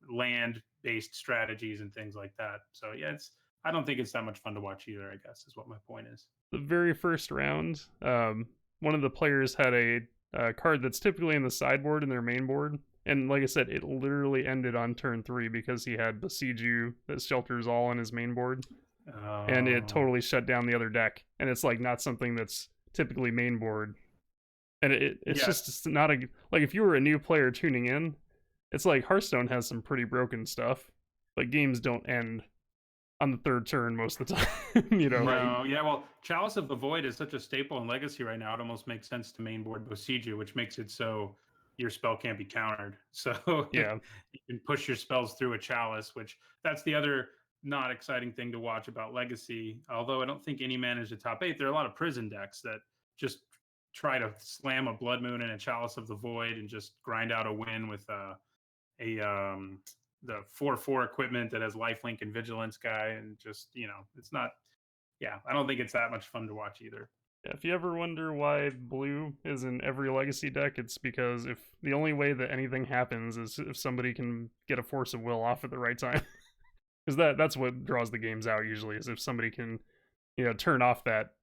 land based strategies and things like that. So yeah, I don't think it's that much fun to watch either, I guess is what my point is. The very first round, one of the players had a card that's typically in the sideboard in their main board. And like I said, it literally ended on turn 3 because he had Besiege You that shelters all on his main board. And it totally shut down the other deck. And it's like not something that's typically main board. And it's just not like if you were a new player tuning in, it's like Hearthstone has some pretty broken stuff, but games don't end on the 3rd turn most of the time. No, yeah, well, Chalice of the Void is such a staple in Legacy right now. It almost makes sense to mainboard Besiege You, which makes it so your spell can't be countered. So yeah, you can push your spells through a Chalice, which that's the other not exciting thing to watch about Legacy. Although I don't think any manage the top 8. There are a lot of prison decks that just try to slam a Blood Moon and a Chalice of the Void and just grind out a win with the 4/4 equipment that has lifelink and vigilance guy, and just it's not. Yeah, I don't think it's that much fun to watch either. Yeah, if you ever wonder why blue is in every Legacy deck, it's because if the only way that anything happens is if somebody can get a Force of Will off at the right time, because that's what draws the games out usually, is if somebody can turn off that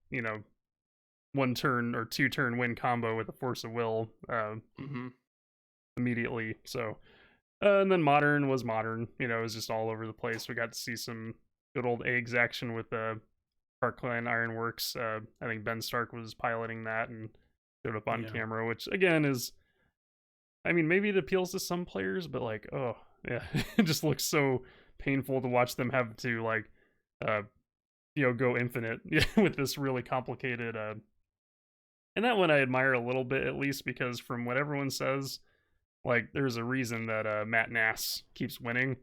1 turn or 2 turn win combo with a Force of Will immediately. So. And then Modern was Modern. It was just all over the place. We got to see some good old eggs action with Parkland Ironworks. I think Ben Stark was piloting that and showed up on camera, which again is, I mean, maybe it appeals to some players, but like, oh yeah, it just looks so painful to watch them have to like, go infinite with this really complicated. And that one I admire a little bit, at least, because from what everyone says, like, there's a reason that Matt Nass keeps winning,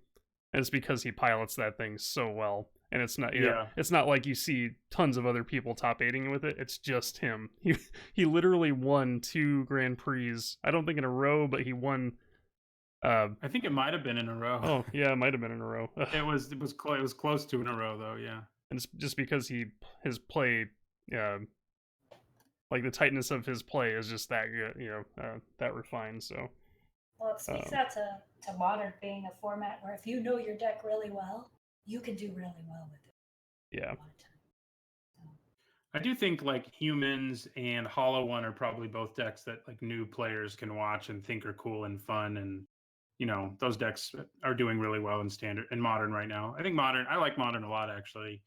and it's because he pilots that thing so well. And it's not, it's not like you see tons of other people top 8ing with it. It's just him. He literally won 2 Grand Prix. I don't think in a row, but he won. I think it might have been in a row. Oh yeah, it might have been in a row. It was close to in a row though. Yeah. And it's just because his play, like the tightness of his play is just that good, that refined. So. Well, it speaks out to Modern being a format where if you know your deck really well, you can do really well with it. Yeah. I do think like Humans and Hollow One are probably both decks that like new players can watch and think are cool and fun, and those decks are doing really well in Standard and Modern right now. I think I like Modern a lot actually.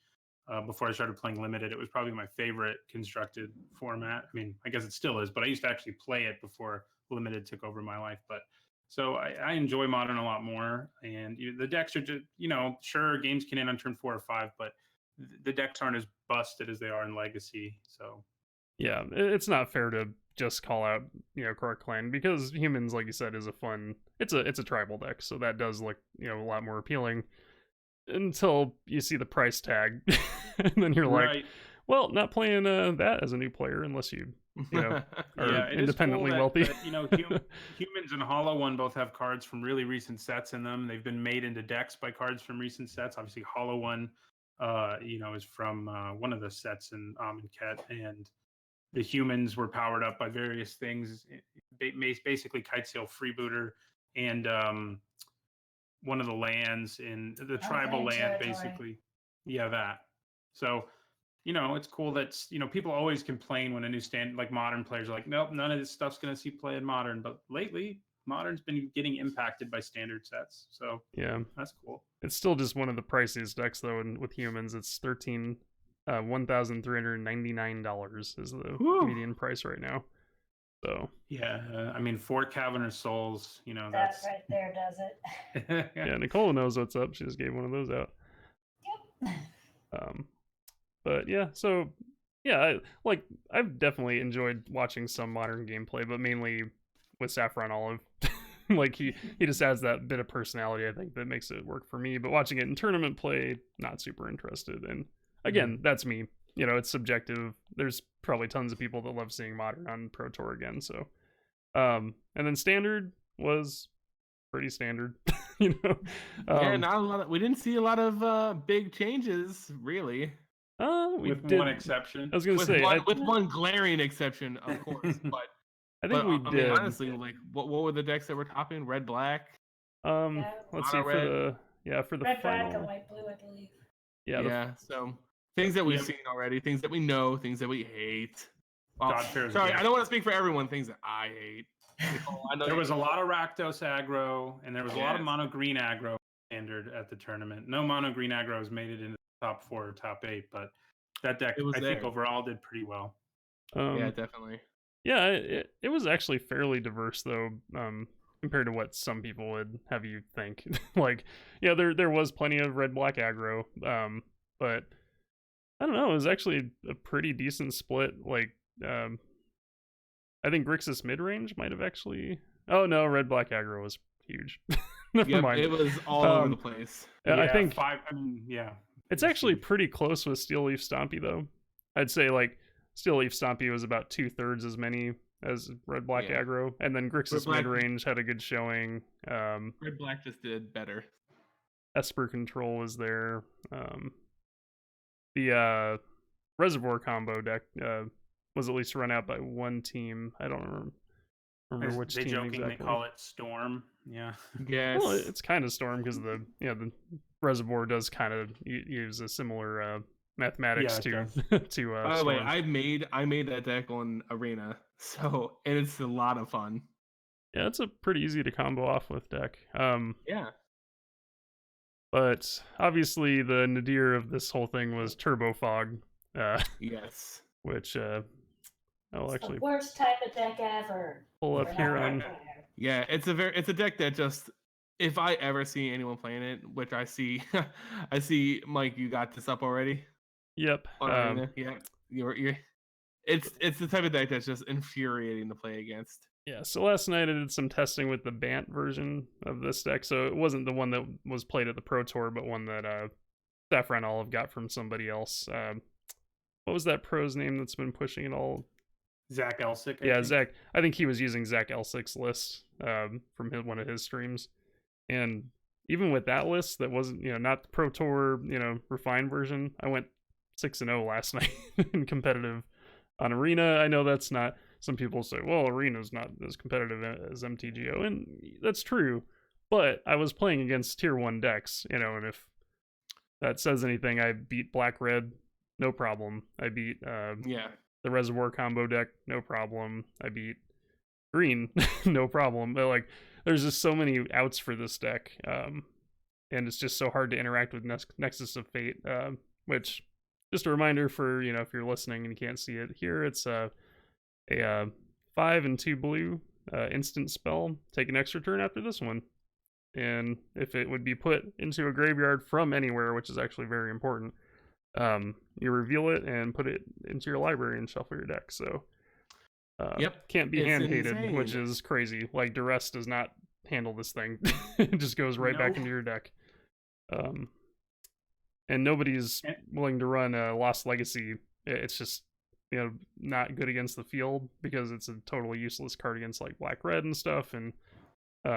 Before I started playing Limited, it was probably my favorite constructed format. I mean, I guess it still is, but I used to actually play it before Limited took over my life. But so I enjoy Modern a lot more, and the decks are just, sure, games can end on turn 4 or 5, but the decks aren't as busted as they are in Legacy. So yeah, it's not fair to just call out Cork Clan, because Humans, like you said, is a fun. It's a tribal deck, so that does look a lot more appealing until you see the price tag, and then you're like, well, not playing that as a new player unless you are independently wealthy. Humans and Hollow One both have cards from really recent sets in them. They've been made into decks by cards from recent sets. Obviously, Hollow One, is from one of the sets in Amonkhet, and the Humans were powered up by various things, basically Kitesail Freebooter and one of the lands in the tribal land, basically. Yeah, that. So. It's cool that people always complain when a new like Modern players are like, nope, none of this stuff's going to see play in Modern. But lately, Modern's been getting impacted by standard sets, so yeah, that's cool. it's still just one of the priciest decks though, and with humans, it's $1,399 is the median price right now. So yeah, I mean, 4 Caverner Souls, That right there does it. yeah, Nicole knows what's up. She just gave one of those out. Yep. But yeah, so yeah, I've definitely enjoyed watching some Modern gameplay, but mainly with Saffron Olive. Like he just adds that bit of personality, I think, that makes it work for me. But watching it in tournament play, not super interested. And again, that's me. It's subjective. There's probably tons of people that love seeing Modern on Pro Tour again. So, and then Standard was pretty standard. Yeah, not a lot. We didn't see a lot of big changes, really. With one exception. I was gonna say with one glaring exception, of course. But I think we did. mean, honestly, like what were the decks that were topping? Red, black. Let's see for the red, final. black, and white, blue, I believe. Yeah. So things that we've seen already, things that we know, things that we hate. Well, sorry, I don't want to speak for everyone. Things that I hate. I know there was a lot of Rakdos aggro, and there was a lot of mono green aggro standard at the tournament. No mono green aggro has made it into the top 4 or top 8, but that deck I think overall did pretty well. Yeah, definitely. Yeah, it was actually fairly diverse though, compared to what some people would have you think. Like, yeah, there was plenty of red black aggro, but I don't know, it was actually a pretty decent split. Like, I think Grixis mid-range might have actually... Oh no, red black aggro was huge. Never mind. It was all over the place. I think 5. I mean, yeah. It's actually pretty close with Steel Leaf Stompy though. I'd say like Steel Leaf Stompy was about 2/3 as many as red black aggro, and then Grixis mid-range had a good showing. Red black just did better. Esper Control was there. The Reservoir combo deck was at least run out by one team. I don't remember which team exactly. They call it Storm. Yeah. Yes. Well, it's kind of Storm because the Reservoir does kind of use a similar mathematics to to. By the way, I made that deck on Arena, and it's a lot of fun. Yeah, it's a pretty easy to combo off with deck. Yeah. But obviously, the nadir of this whole thing was Turbo Fog. Yes. Which I'll actually the worst type of deck ever. Pull up here on. Yeah, it's a deck that just, if I ever see anyone playing it, which I see, I see Mike, you got this up already. Yep. Yeah, you're. It's the type of deck that's just infuriating to play against. Yeah. So last night I did some testing with the Bant version of this deck. So it wasn't the one that was played at the Pro Tour, but one that Saffron Olive got from somebody else. What was that pro's name that's been pushing it all? Zach Elsick. Zach. I think he was using Zach Elsick's list from one of his streams, and even with that list, that wasn't not the Pro Tour refined version. I went 6-0 last night in competitive on Arena. I know that's not. Some people say, well, Arena's not as competitive as MTGO, and that's true. But I was playing against tier 1 decks, and if that says anything, I beat Black Red, no problem. I beat the Reservoir combo deck, no problem. I beat Green, no problem. But like, there's just so many outs for this deck, and it's just so hard to interact with Nexus of Fate. Which, just a reminder for if you're listening and you can't see it here, it's a 5 and 2 blue instant spell. Take an extra turn after this one, and if it would be put into a graveyard from anywhere, which is actually very important, you reveal it and put it into your library and shuffle your deck. So can't be hand hated, which is crazy. Like Duress does not handle this thing. It just goes right back into your deck. And nobody's willing to run a Lost Legacy. It's just not good against the field because it's a totally useless card against like Black Red and stuff, and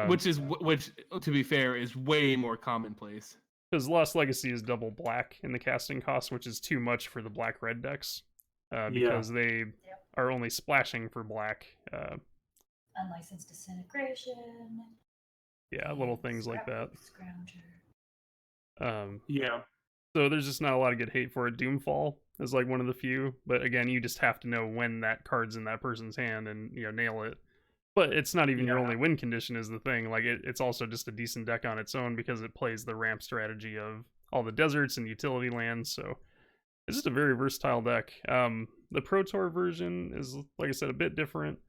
which to be fair is way more commonplace. Because Lost Legacy is double black in the casting cost, which is too much for the Black Red decks, because they are only splashing for black. Unlicensed Disintegration. Yeah, little things like that. Scrounger. So there's just not a lot of good hate for it. Doomfall is like one of the few, but again, you just have to know when that card's in that person's hand and nail it. But it's not even your only win condition is the thing. Like it's also just a decent deck on its own because it plays the ramp strategy of all the deserts and utility lands. So it's just a very versatile deck. The Pro Tour version is, like I said, a bit different.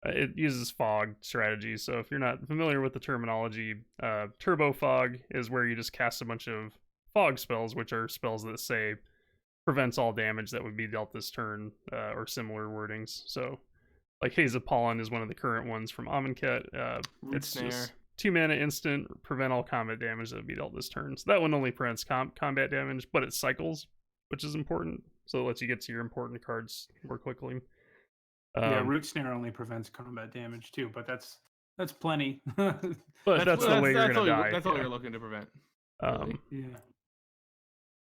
It uses fog strategy. So if you're not familiar with the terminology, Turbo Fog is where you just cast a bunch of fog spells, which are spells that say prevents all damage that would be dealt this turn, or similar wordings. So like Haze of Pollen is one of the current ones from Amonkhet. It's just 2 mana instant, prevent all combat damage that would be dealt this turn. So that one only prevents combat damage, but it cycles, which is important. So it lets you get to your important cards more quickly. Root Snare only prevents combat damage too, but that's plenty. But that's the way you're going to die. That's all you're looking to prevent.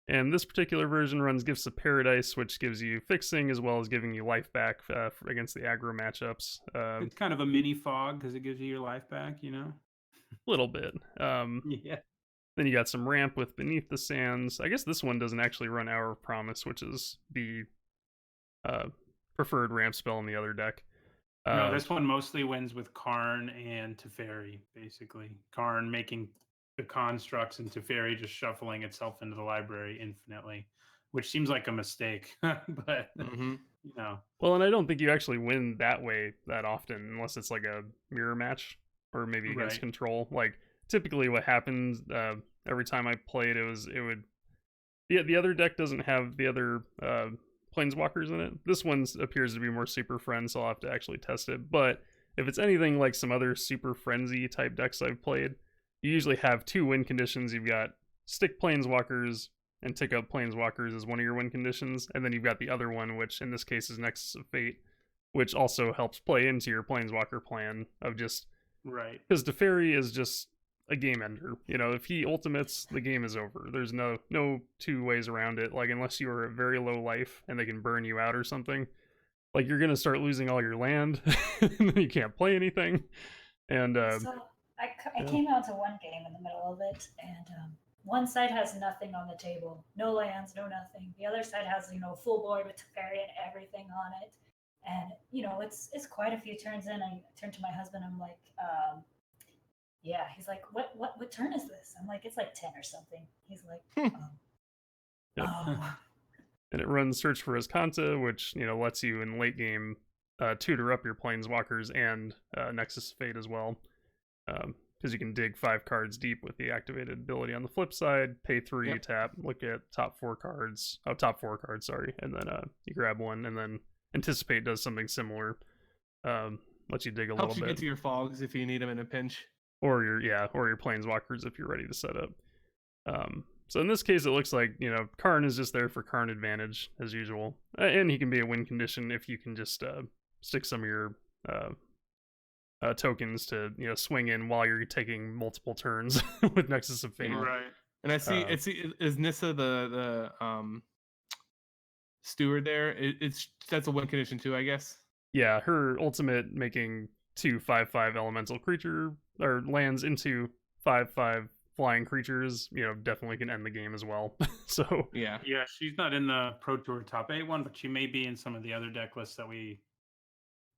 And this particular version runs Gifts of Paradise, which gives you fixing as well as giving you life back against the aggro matchups. It's kind of a mini fog because it gives you your life back, A little bit. Yeah. Then you got some ramp with Beneath the Sands. I guess this one doesn't actually run Hour of Promise, which is the preferred ramp spell in the other deck. No, this one mostly wins with Karn and Teferi, basically. Karn making the constructs and Teferi just shuffling itself into the library infinitely, which seems like a mistake. But, Well, and I don't think you actually win that way that often unless it's like a mirror match or maybe against control. Like, typically what happens every time I played, the other deck doesn't have the other planeswalkers in it. This one appears to be more Super Friends, so I'll have to actually test it. But if it's anything like some other Super Frenzy type decks I've played, you usually have 2 win conditions. You've got stick planeswalkers and tick up planeswalkers as one of your win conditions, and then you've got the other one, which in this case is Nexus of Fate, which also helps play into your planeswalker plan of just because Teferi is just a game ender. If he ultimates, the game is over. There's no 2 ways around it. Like, unless you are at very low life and they can burn you out or something, like, you're gonna start losing all your land and then you can't play anything. And I came out to one game in the middle of it, and one side has nothing on the table, no lands, no nothing. The other side has full board with Teferi and everything on it, and it's quite a few turns in. I turned to my husband. I'm like, yeah. He's like, what turn is this? I'm like, it's like 10 or something. He's like, And it runs Search for Azcanta, which lets you in late game tutor up your planeswalkers and Nexus of Fate as well. Because you can dig 5 cards deep with the activated ability on the flip side, pay 3, tap, look at top 4 cards, sorry, and then you grab one, and then Anticipate does something similar, lets you dig a little bit. Helps you get to your fogs if you need them in a pinch. Or your planeswalkers if you're ready to set up. So in this case, it looks like, Karn is just there for Karn advantage, as usual. And he can be a win condition if you can just stick some of your tokens to swing in while you're taking multiple turns with Nexus of Fate. Right. And I see is Nissa the steward there? That's a win condition too, I guess. Yeah, her ultimate making 2 5/5 elemental creature or lands into 5/5 flying creatures, definitely can end the game as well. So yeah, she's not in the Pro Tour top 8 one, but she may be in some of the other deck lists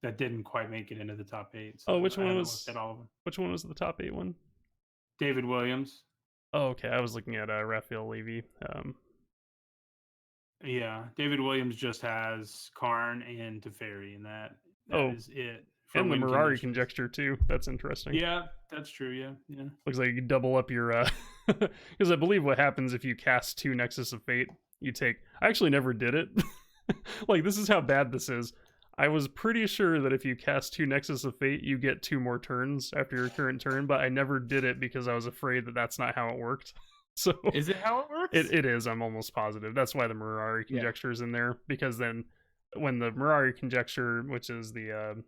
that didn't quite make it into the top 8. So which one was the top 8 one? David Williams. Oh, okay. I was looking at Raphael Levy. Yeah, David Williams just has Karn and Teferi, and that is it. And the Mirari conjecture too. That's interesting. Yeah, that's true. Yeah. Looks like you can double up your because I believe what happens if you cast 2 Nexus of Fate, you take. I actually never did it. Like, this is how bad this is. I was pretty sure that if you cast 2 Nexus of Fate, you get 2 more turns after your current turn, but I never did it because I was afraid that that's not how it worked. So is it how it works? It is. I'm almost positive. That's why the Mirari conjecture is in there, because then when the Mirari conjecture, which is the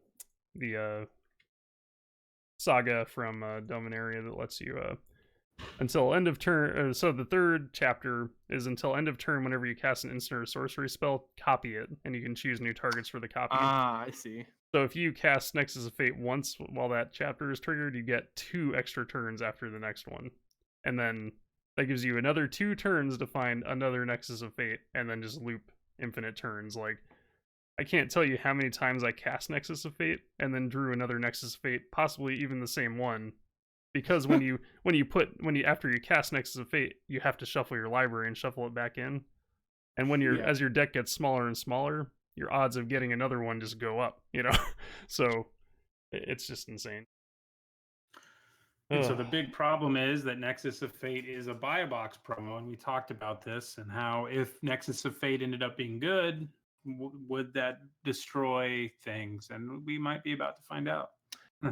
saga from Dominaria that lets you until end of turn. So the third chapter is until end of turn. Whenever you cast an instant or sorcery spell, copy it, and you can choose new targets for the copy. I see. So if you cast Nexus of Fate once while that chapter is triggered, you get 2 extra turns after the next one, and then that gives you another 2 turns to find another Nexus of Fate, and then just loop infinite turns. Like, I can't tell you how many times I cast Nexus of Fate and then drew another Nexus of Fate, possibly even the same one. Because when you after you cast Nexus of Fate, you have to shuffle your library and shuffle it back in. And when as your deck gets smaller and smaller, your odds of getting another one just go up, So it's just insane. And so the big problem is that Nexus of Fate is a buy a box promo, and we talked about this and how if Nexus of Fate ended up being good, would that destroy things? And we might be about to find out.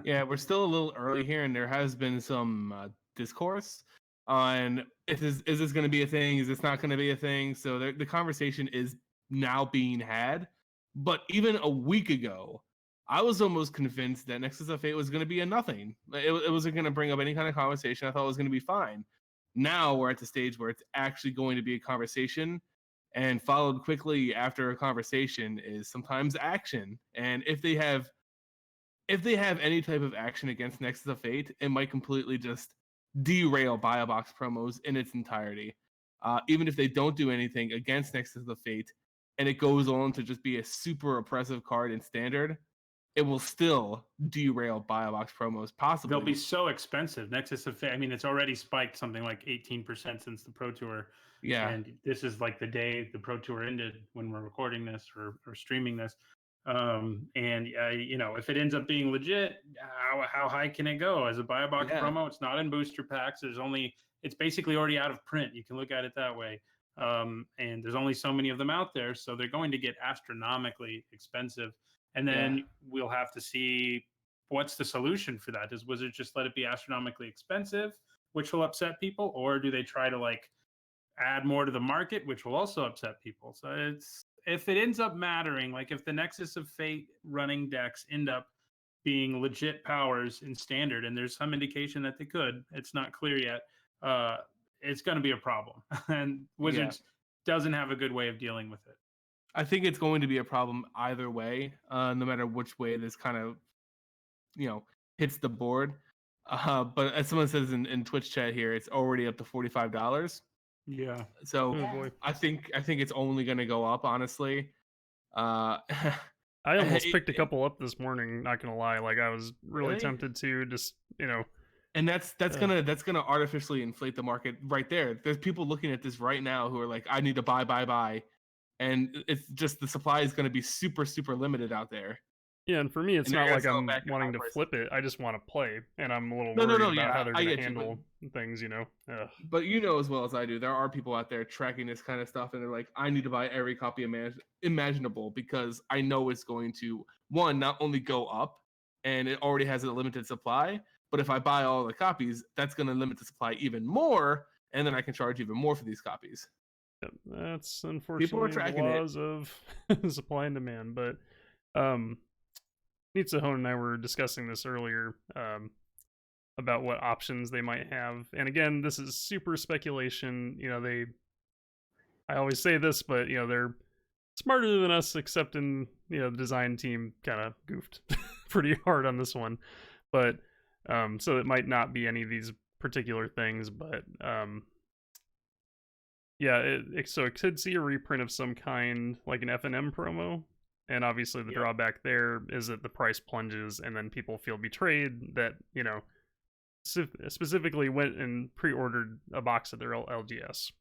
Yeah, we're still a little early here, and there has been some discourse on is this going to be a thing? Is this not going to be a thing? So the conversation is now being had. But even a week ago, I was almost convinced that Nexus of Fate was going to be a nothing. It wasn't going to bring up any kind of conversation. I thought it was going to be fine. Now we're at the stage where it's actually going to be a conversation, and followed quickly after a conversation is sometimes action. And if they have any type of action against Nexus of Fate, it might completely just derail buy a box promos in its entirety. Even if they don't do anything against Nexus of Fate, and it goes on to just be a super oppressive card in Standard, it will still derail buy a box promos. Possibly they'll be so expensive. Nexus of Fate, I mean, it's already spiked something like 18% since the Pro Tour. Yeah, and this is like the day the Pro Tour ended when we're recording this or streaming this. If it ends up being legit, how high can it go as a buy a box promo? It's not in booster packs. It's basically already out of print. You can look at it that way. And there's only so many of them out there, so they're going to get astronomically expensive. And then we'll have to see what's the solution for that. Does Wizards just let it be astronomically expensive, which will upset people, or do they try to add more to the market, which will also upset people? So if it ends up mattering, like if the Nexus of Fate running decks end up being legit powers in Standard, and there's some indication that they could, it's not clear yet, it's going to be a problem. And Wizards doesn't have a good way of dealing with it. I think it's going to be a problem either way, no matter which way this kind of, hits the board. But as someone says in Twitch chat here, it's already up to $45. Yeah. So I think it's only going to go up, honestly. I almost picked a couple up this morning, not gonna lie. I was really tempted to just, And that's gonna artificially inflate the market right there. There's people looking at this right now who are like, I need to buy. And it's just the supply is going to be super, super limited out there. Yeah, and for me, it's not like I'm wanting to flip it. I just want to play, and I'm a little worried about how they're going to handle things, But as well as I do, there are people out there tracking this kind of stuff, and they're like, I need to buy every copy imaginable because I know it's going to, one, not only go up, and it already has a limited supply, but if I buy all the copies, that's going to limit the supply even more, and then I can charge even more for these copies. That's unfortunately the laws of supply and demand. But Nitsahone and I were discussing this earlier about what options they might have. And again, this is super speculation. I always say this, but they're smarter than us, except in the design team kind of goofed pretty hard on this one. But so it might not be any of these particular things, but so it could see a reprint of some kind, like an FNM promo, and obviously the drawback there is that the price plunges, and then people feel betrayed that specifically went and pre-ordered a box of their LGS.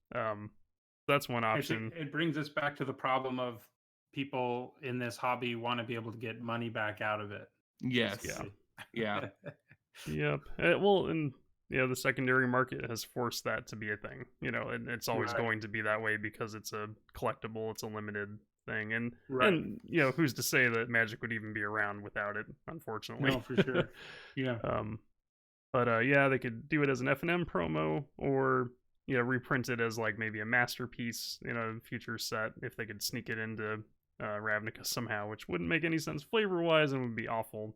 That's one option. It brings us back to the problem of people in this hobby want to be able to get money back out of it. Yes. Yeah. Yep. Well, and the secondary market has forced that to be a thing, and it's always going to be that way because it's a collectible, it's a limited thing, and who's to say that Magic would even be around without it? Unfortunately, no, for sure. Yeah. They could do it as an FNM promo, or reprint it as maybe a masterpiece in a future set if they could sneak it into Ravnica somehow, which wouldn't make any sense flavor wise and would be awful.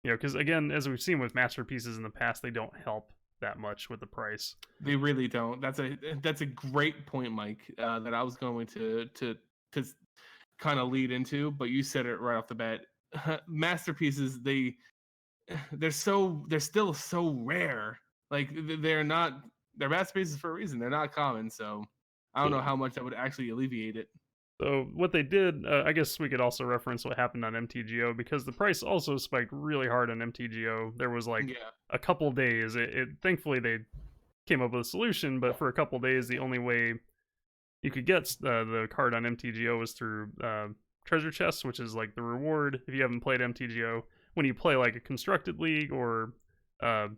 Because again, as we've seen with masterpieces in the past, they don't help that much with the price. They really don't. That's a great point, Mike. That I was going to kind of lead into, but you said it right off the bat. Masterpieces, they're still so rare. They're masterpieces for a reason. They're not common. So I don't know how much that would actually alleviate it. So what they did, I guess we could also reference what happened on MTGO, because the price also spiked really hard on MTGO. There was like a couple days. Thankfully they came up with a solution, but for a couple days the only way you could get the card on MTGO was through treasure chests, which is like the reward if you haven't played MTGO. When you play like a constructed league or I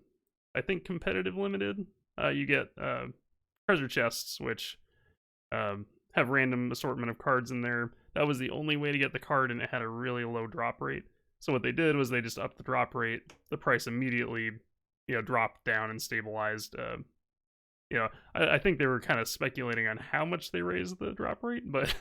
think competitive limited, you get treasure chests, which have random assortment of cards in there. That was the only way to get the card, and it had a really low drop rate. So what they did was they just upped the drop rate. The price immediately, dropped down and stabilized. I think they were kind of speculating on how much they raised the drop rate, but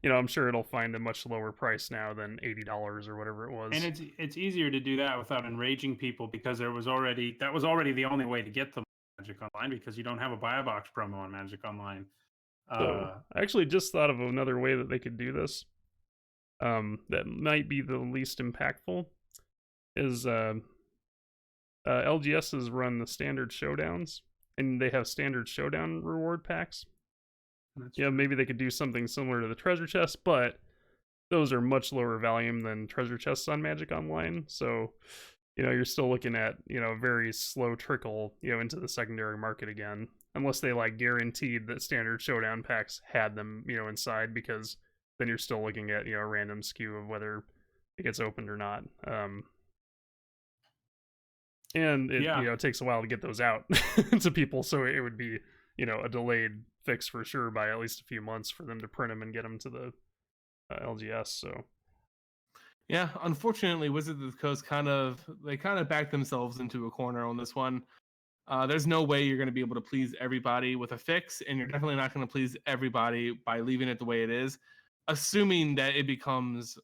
I'm sure it'll find a much lower price now than $80 or whatever it was. And it's easier to do that without enraging people, because that was already the only way to get the Magic Online, because you don't have a buy a box promo on Magic Online. So I actually just thought of another way that they could do this. That might be the least impactful. Is LGSs run the standard showdowns, and they have standard showdown reward packs. Maybe they could do something similar to the treasure chest, but those are much lower volume than treasure chests on Magic Online. So, you're still looking at, a very slow trickle, into the secondary market again. Unless they like guaranteed that standard showdown packs had them, inside, because then you're still looking at, a random skew of whether it gets opened or not. And it takes a while to get those out to people, so it would be, a delayed fix for sure by at least a few months for them to print them and get them to the LGS. So yeah, unfortunately, Wizards of the Coast kind of backed themselves into a corner on this one. There's no way you're going to be able to please everybody with a fix, and you're definitely not going to please everybody by leaving it the way it is, assuming that it becomes,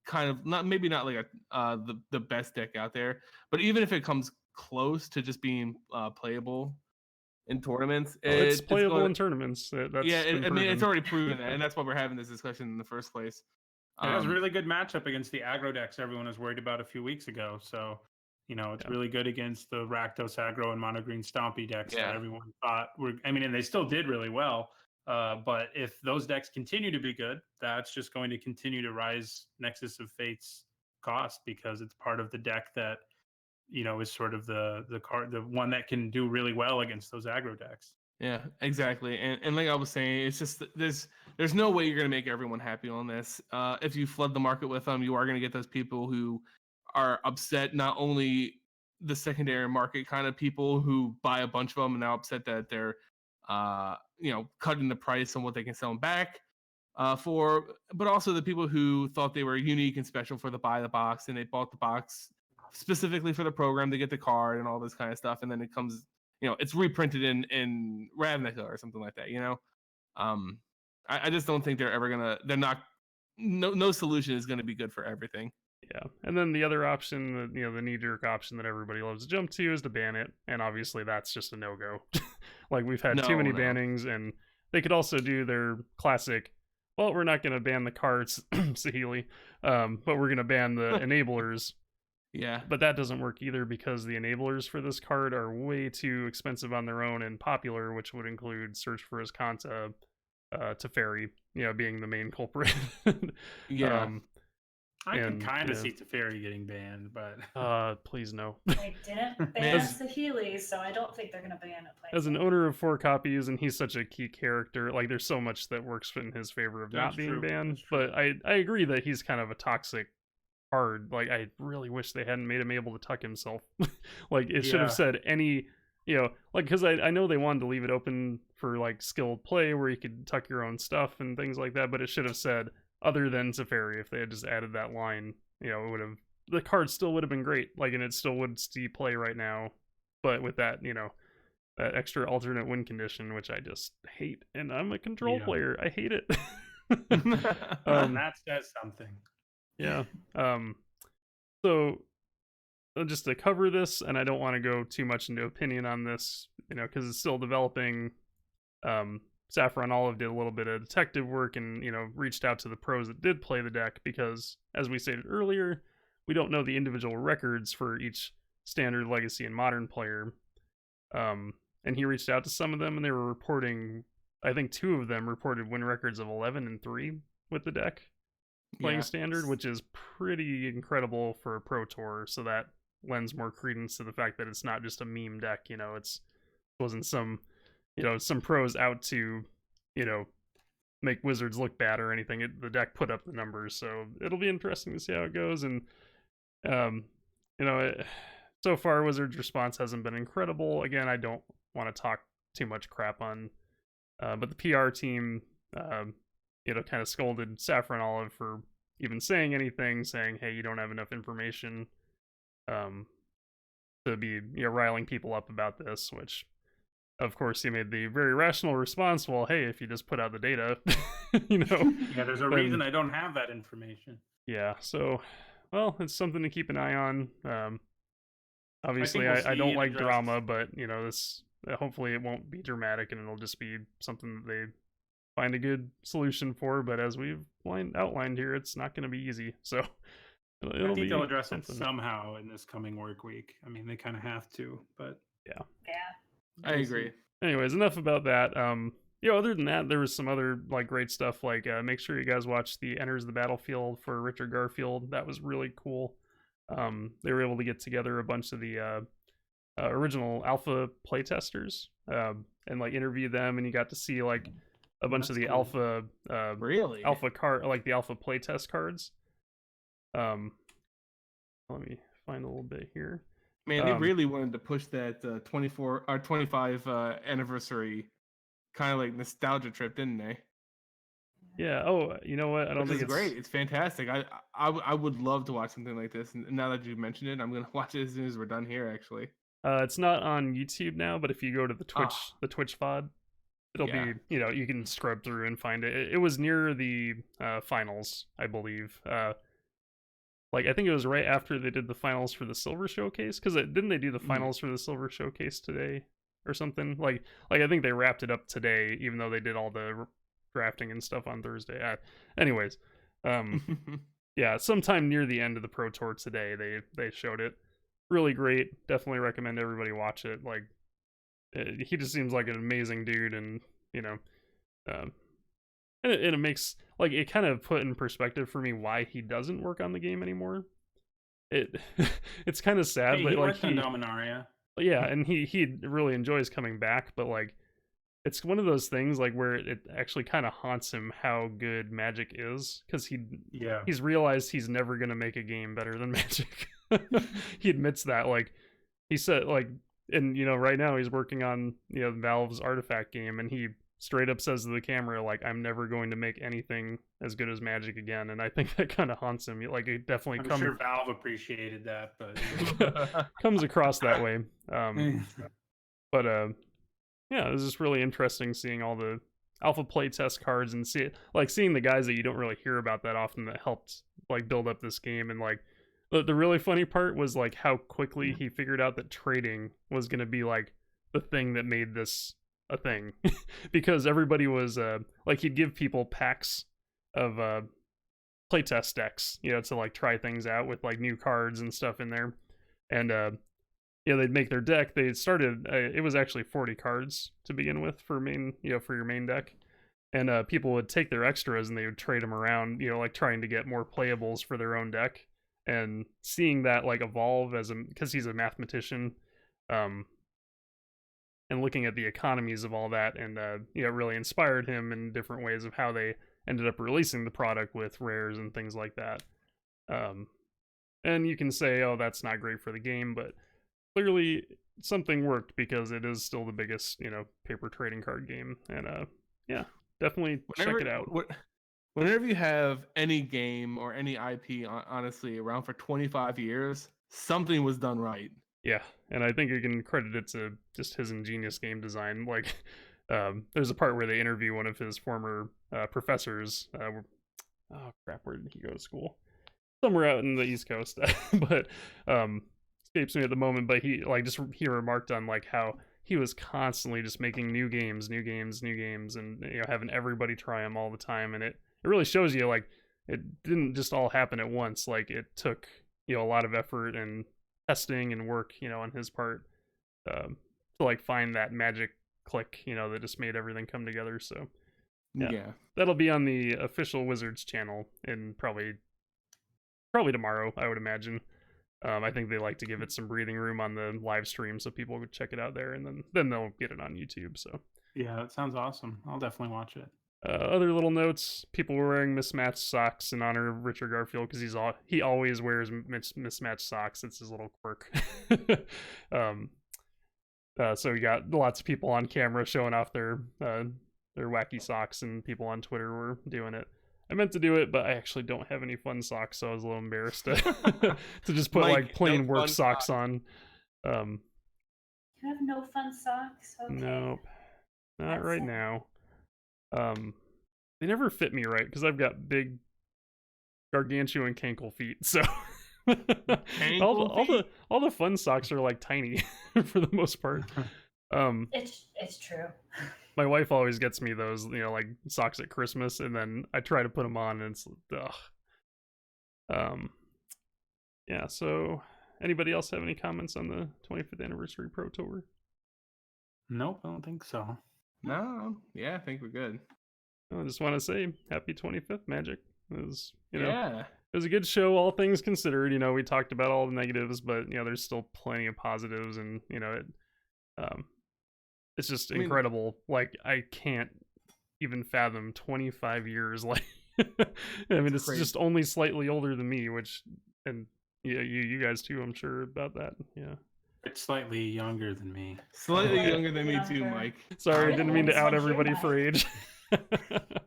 kind of not like the best deck out there. But even if it comes close to just being playable in tournaments, it's playable in tournaments. It's already proven that, and that's why we're having this discussion in the first place. It has a really good matchup against the aggro decks everyone was worried about a few weeks ago. So, it's really good against the Rakdos aggro and mono green stompy decks that everyone thought were. And they still did really well. But if those decks continue to be good, that's just going to continue to rise Nexus of Fate's cost, because it's part of the deck that, is sort of the card, the one that can do really well against those aggro decks. Yeah, exactly. And like I was saying, it's just there's no way you're going to make everyone happy on this. If you flood the market with them, you are going to get those people who are upset, not only the secondary market kind of people who buy a bunch of them and now upset that they're cutting the price on what they can sell them back for, but also the people who thought they were unique and special for the buy the box, and they bought the box specifically for the program to get the card and all this kind of stuff, and then it comes, it's reprinted in Ravnica or something like that. I just don't think no solution is going to be good for everything. Yeah, and then the other option, the knee-jerk option that everybody loves to jump to, is to ban it, and obviously that's just a no-go. Like, we've had too many bannings, and they could also do their classic, well, we're not going to ban the cards, Saheeli, but we're going to ban the enablers. Yeah. But that doesn't work either, because the enablers for this card are way too expensive on their own and popular, which would include Search for Azcanta, Teferi, being the main culprit. Yeah. I can kind of see Teferi getting banned, but please no. They didn't ban Saheeli, so I don't think they're going to ban it. As an owner of 4 copies, and he's such a key character, like, there's so much that works in his favor of not being banned. But I agree that he's kind of a toxic card. Like, I really wish they hadn't made him able to tuck himself. Like, it should have said any, because I know they wanted to leave it open for like skilled play where you could tuck your own stuff and things like that, but it should have said other than Teferi. If they had just added that line, it would have, the card still would have been great, like, and it still would see play right now, but with that, that extra alternate win condition, which I just hate, and I'm a control player. I hate it. That says something. Yeah. So just to cover this, and I don't want to go too much into opinion on this, because it's still developing. Saffron Olive did a little bit of detective work and, reached out to the pros that did play the deck, because, as we stated earlier, we don't know the individual records for each standard, legacy, and modern player. And he reached out to some of them, and they were reporting I think 2 of them reported win records of 11-3 with the deck playing standard, which is pretty incredible for a pro tour. So that lends more credence to the fact that it's not just a meme deck. You know, wasn't some pros out to, you know, make Wizards look bad or anything. The deck put up the numbers, so it'll be interesting to see how it goes. And you know, so far Wizards' response hasn't been incredible. Again, I don't want to talk too much crap on, but the PR team, you know, kind of scolded Saffron Olive for even saying anything, saying, "Hey, you don't have enough information to be, you know, riling people up about this," which, of course, he made the very rational response, well, hey, if you just put out the data, you know. Yeah, there's a reason I don't have that information. Yeah, so, well, it's something to keep an eye on. Obviously, I don't like drama, but, you know, this hopefully it won't be dramatic and it'll just be something that they find a good solution for. But as we've outlined here, it's not going to be easy. So I think they'll address it somehow in this coming work week. I mean, they kind of have to, but Yeah. I agree. Anyways, enough about that. You know, other than that, there was some other like great stuff. Like, make sure you guys watch the Enters the Battlefield for Richard Garfield. That was really cool. They were able to get together a bunch of the original alpha playtesters and like interview them, and you got to see like a bunch of the alpha alpha card, like the alpha playtest cards. Let me find a little bit here. Man, they really wanted to push that 24 or 25 anniversary kind of like nostalgia trip, didn't they? Yeah. Oh, you know what? I don't think it's great. It's fantastic. I would love to watch something like this. And now that you mentioned it, I'm gonna watch it as soon as we're done here. Actually, it's not on YouTube now, but if you go to the Twitch VOD, it'll be, you know, you can scrub through and find it. It was near the finals, I believe. Like, I think it was right after they did the finals for the Silver Showcase, because didn't they do the finals for the Silver Showcase today or something? Like I think they wrapped it up today, even though they did all the drafting and stuff on Thursday. Anyways, yeah, sometime near the end of the Pro Tour today, they showed it. Really great. Definitely recommend everybody watch it. Like, he just seems like an amazing dude, and you know, and it makes, like, it kind of put in perspective for me why he doesn't work on the game anymore. It's kind of sad, but like, worked on Dominaria. Yeah, and he really enjoys coming back, but like, it's one of those things like where it actually kind of haunts him how good Magic is, because he's realized he's never gonna make a game better than Magic. He admits that, like, he said, like, and you know, right now he's working on, you know, Valve's Artifact game, and he straight up says to the camera, like, I'm never going to make anything as good as Magic again. And I think that kind of haunts him. Like, it definitely I'm sure Valve appreciated that, but comes across that way. But yeah, it was just really interesting seeing all the alpha playtest cards and seeing the guys that you don't really hear about that often that helped like build up this game. And like the really funny part was like how quickly he figured out that trading was going to be like the thing that made this a thing. Because everybody was like, he'd give people packs of playtest decks, you know, to like try things out with like new cards and stuff in there. And yeah, they'd make their deck. They started it was actually 40 cards to begin with for your main deck. And people would take their extras and they would trade them around, you know, like trying to get more playables for their own deck. And seeing that like evolve because he's a mathematician, and looking at the economies of all that, and you know, really inspired him in different ways of how they ended up releasing the product with rares and things like that. And you can say, oh, that's not great for the game, but clearly something worked, because it is still the biggest, you know, paper trading card game. And yeah, definitely check it out. Whenever you have any game or any IP, honestly, around for 25 years, something was done right. Yeah, and I think you can credit it to just his ingenious game design. Like, there's a part where they interview one of his former professors. Oh crap, where did he go to school? Somewhere out in the East Coast, but escapes me at the moment. But he remarked on like how he was constantly just making new games, and you know, having everybody try them all the time. And it really shows you like it didn't just all happen at once. Like, it took, you know, a lot of effort and testing and work, you know, on his part, to like find that magic click, that just made everything come together. So Yeah. that'll be on the official Wizards channel in probably tomorrow, I would imagine. I think they like to give it some breathing room on the live stream so people would check it out there, and then they'll get it on YouTube. So yeah, that sounds awesome. I'll definitely watch it. Other little notes: people were wearing mismatched socks in honor of Richard Garfield because he always wears mismatched socks. It's his little quirk. So we got lots of people on camera showing off their wacky socks, and people on Twitter were doing it. I meant to do it, but I actually don't have any fun socks, so I was a little embarrassed to just put like plain work socks on. You have no fun socks? Okay. Nope, not right now. They never fit me right because I've got big gargantuan cankle feet, so all the fun socks are like tiny for the most part. It's true. My wife always gets me those, like socks at Christmas, and then I try to put them on, and it's yeah. So, anybody else have any comments on the 25th anniversary Pro Tour? Nope, I don't think so. No, yeah, I think we're good. I just want to say happy 25th, Magic. It was, yeah, it was a good show, all things considered. We talked about all the negatives, but there's still plenty of positives, and it's just incredible. Like, I can't even fathom 25 years. Like, I mean, it's just only slightly older than me, and yeah, you guys too, I'm sure about that. Yeah. It's slightly younger than me. Slightly younger than me too, Mike. Sorry, I didn't mean to out everybody for age.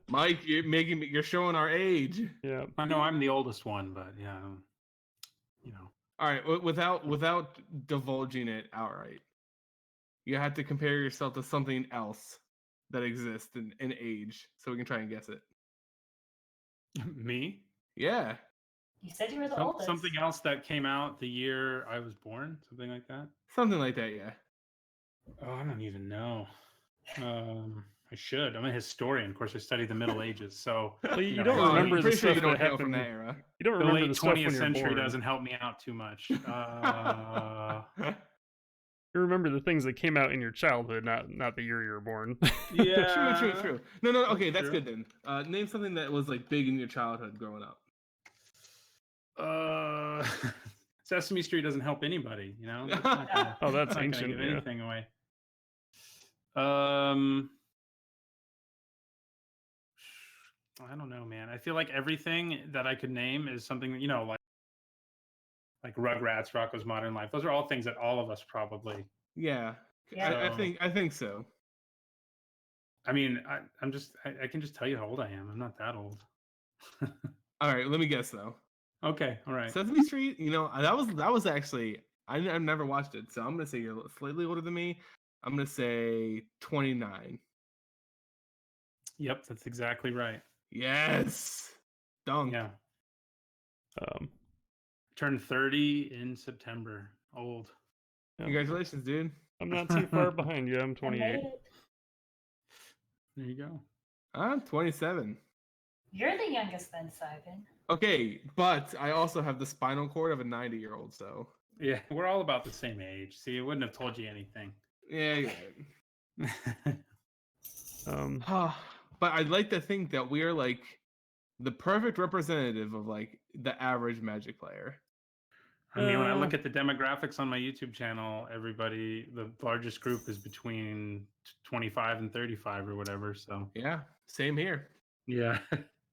Mike, you're showing our age. Yeah. I know I'm the oldest one, but yeah, All right, without divulging it outright, you have to compare yourself to something else that exists in age, so we can try and guess it. Me? Yeah. You said you were the oldest. Something else that came out the year I was born, something like that. Something like that, yeah. Oh, I don't even know. I should. I'm a historian. Of course, I studied the Middle Ages, so you don't remember the stuff that happened from that era. You don't the remember late the stuff 20th when you're century born. doesn't help me out too much. You remember the things that came out in your childhood, not the year you were born. Yeah. True. No. Okay, that's good then. Name something that was like big in your childhood growing up. Sesame Street doesn't help anybody, Oh, that's not ancient. Give anything away. I don't know, man. I feel like everything that I could name is something like Rugrats, Rocko's Modern Life. Those are all things that all of us probably. Yeah. I think so. I mean, I can just tell you how old I am. I'm not that old. All right, let me guess though. Okay, all right. Sesame Street, that was actually I've never watched it, so I'm gonna say you're slightly older than me. I'm gonna say 29. Yep, that's exactly right. Yes, dunk. Yeah. Turned 30 in September. Old. Yeah. Congratulations, dude. I'm not too far behind you. I'm 28. There you go. I'm 27. You're the youngest then, Simon. Okay, but I also have the spinal cord of a 90-year-old, so. Yeah, we're all about the same age. See, it wouldn't have told you anything. Yeah, you're right. But I'd like to think that we are like the perfect representative of like the average Magic player. I mean, when I look at the demographics on my YouTube channel, the largest group is between 25 and 35 or whatever. So yeah, same here. Yeah.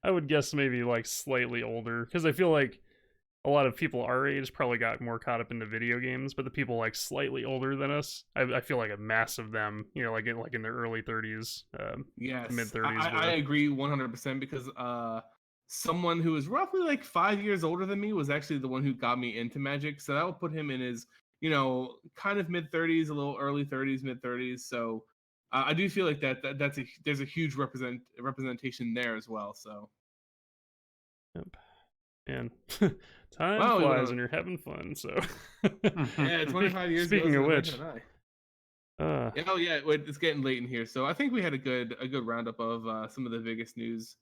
I would guess maybe like slightly older, because I feel like a lot of people our age probably got more caught up into video games, but the people like slightly older than us, I feel like a mass of them, like in their early 30s, yes, mid 30s. I agree 100% because someone who is roughly like 5 years older than me was actually the one who got me into Magic, so that would put him in his kind of mid 30s, a little early 30s, mid 30s. So I do feel like there's a huge representation there as well. So. Yep. And time flies when you're having fun. So yeah, 25 years. Speaking of which, it's getting late in here, so I think we had a good roundup of some of the biggest news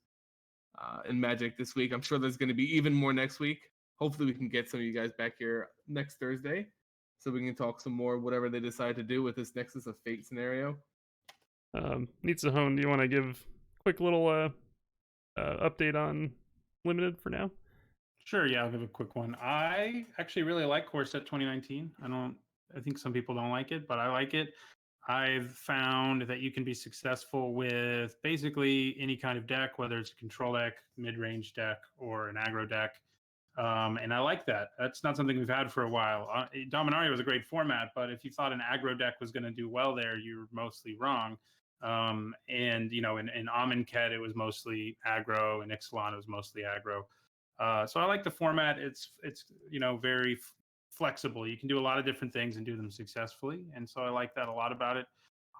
in Magic this week. I'm sure there's going to be even more next week. Hopefully, we can get some of you guys back here next Thursday, so we can talk some more whatever they decide to do with this Nexus of Fate scenario. Nitsahone, do you want to give a quick little update on Limited for now? Sure, yeah, I'll give a quick one. I actually really like Core Set 2019. I think some people don't like it, but I like it. I've found that you can be successful with basically any kind of deck, whether it's a control deck, mid-range deck, or an aggro deck. And I like that. That's not something we've had for a while. Dominaria was a great format, but if you thought an aggro deck was going to do well there, you're mostly wrong. And you know, in Amonkhet, it was mostly aggro, and Ixalan, it was mostly aggro. So I like the format. It's you know, very flexible. You can do a lot of different things and do them successfully, and so I like that a lot about it.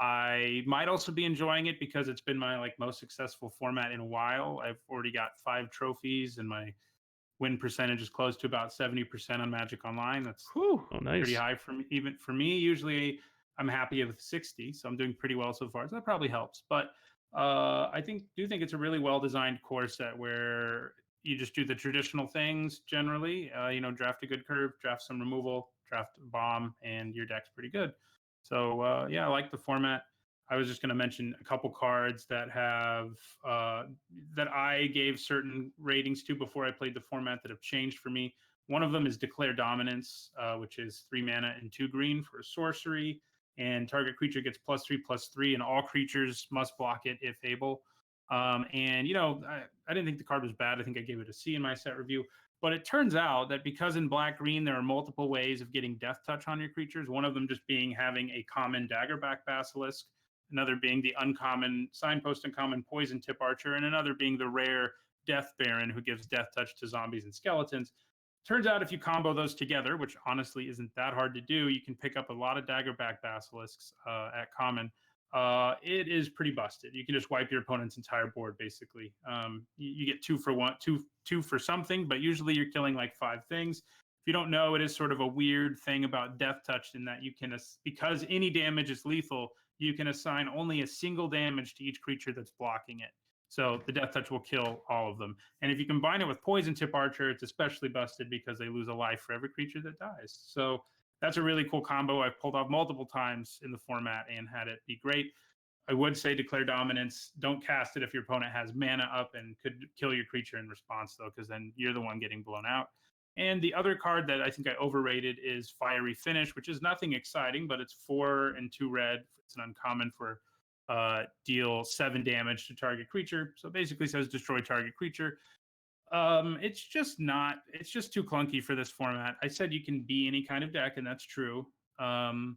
I might also be enjoying it because it's been my like most successful format in a while. I've already got 5 trophies, and my win percentage is close to about 70% on Magic Online. That's nice. Pretty high for me. Even for me, usually I'm happy with 60, so I'm doing pretty well so far. So that probably helps. But I think it's a really well designed core set where you just do the traditional things generally. You know, draft a good curve, draft some removal, draft a bomb, and your deck's pretty good. So yeah, I like the format. I was just going to mention a couple cards that have that I gave certain ratings to before I played the format that have changed for me. One of them is Declare Dominance, which is 3 mana and 2 green for a sorcery, and target creature gets +3/+3, and all creatures must block it if able. And you know, I didn't think the card was bad. I think I gave it a C in my set review. But it turns out that because in black green there are multiple ways of getting death touch on your creatures, one of them just being having a common Daggerback Basilisk, another being the uncommon Signpost Uncommon Poison Tip Archer, and another being the rare Death Baron who gives death touch to zombies and skeletons. Turns out if you combo those together, which honestly isn't that hard to do, you can pick up a lot of Daggerback Basilisks at common. It is pretty busted. You can just wipe your opponent's entire board, basically. You get 2 for 1, two for something, but usually you're killing like 5 things. If you don't know, it is sort of a weird thing about Death Touch in that you can, because any damage is lethal, you can assign only a single damage to each creature that's blocking it. So the Death Touch will kill all of them. And if you combine it with Poison Tip Archer, it's especially busted because they lose a life for every creature that dies. So that's a really cool combo I've pulled off multiple times in the format and had it be great. I would say Declare Dominance. Don't cast it if your opponent has mana up and could kill your creature in response, though, because then you're the one getting blown out. And the other card that I think I overrated is Fiery Finish, which is nothing exciting, but it's 4 and 2 red. It's an uncommon for deal 7 damage to target creature. So basically says destroy target creature. It's just too clunky for this format. I said you can be any kind of deck, and that's true. And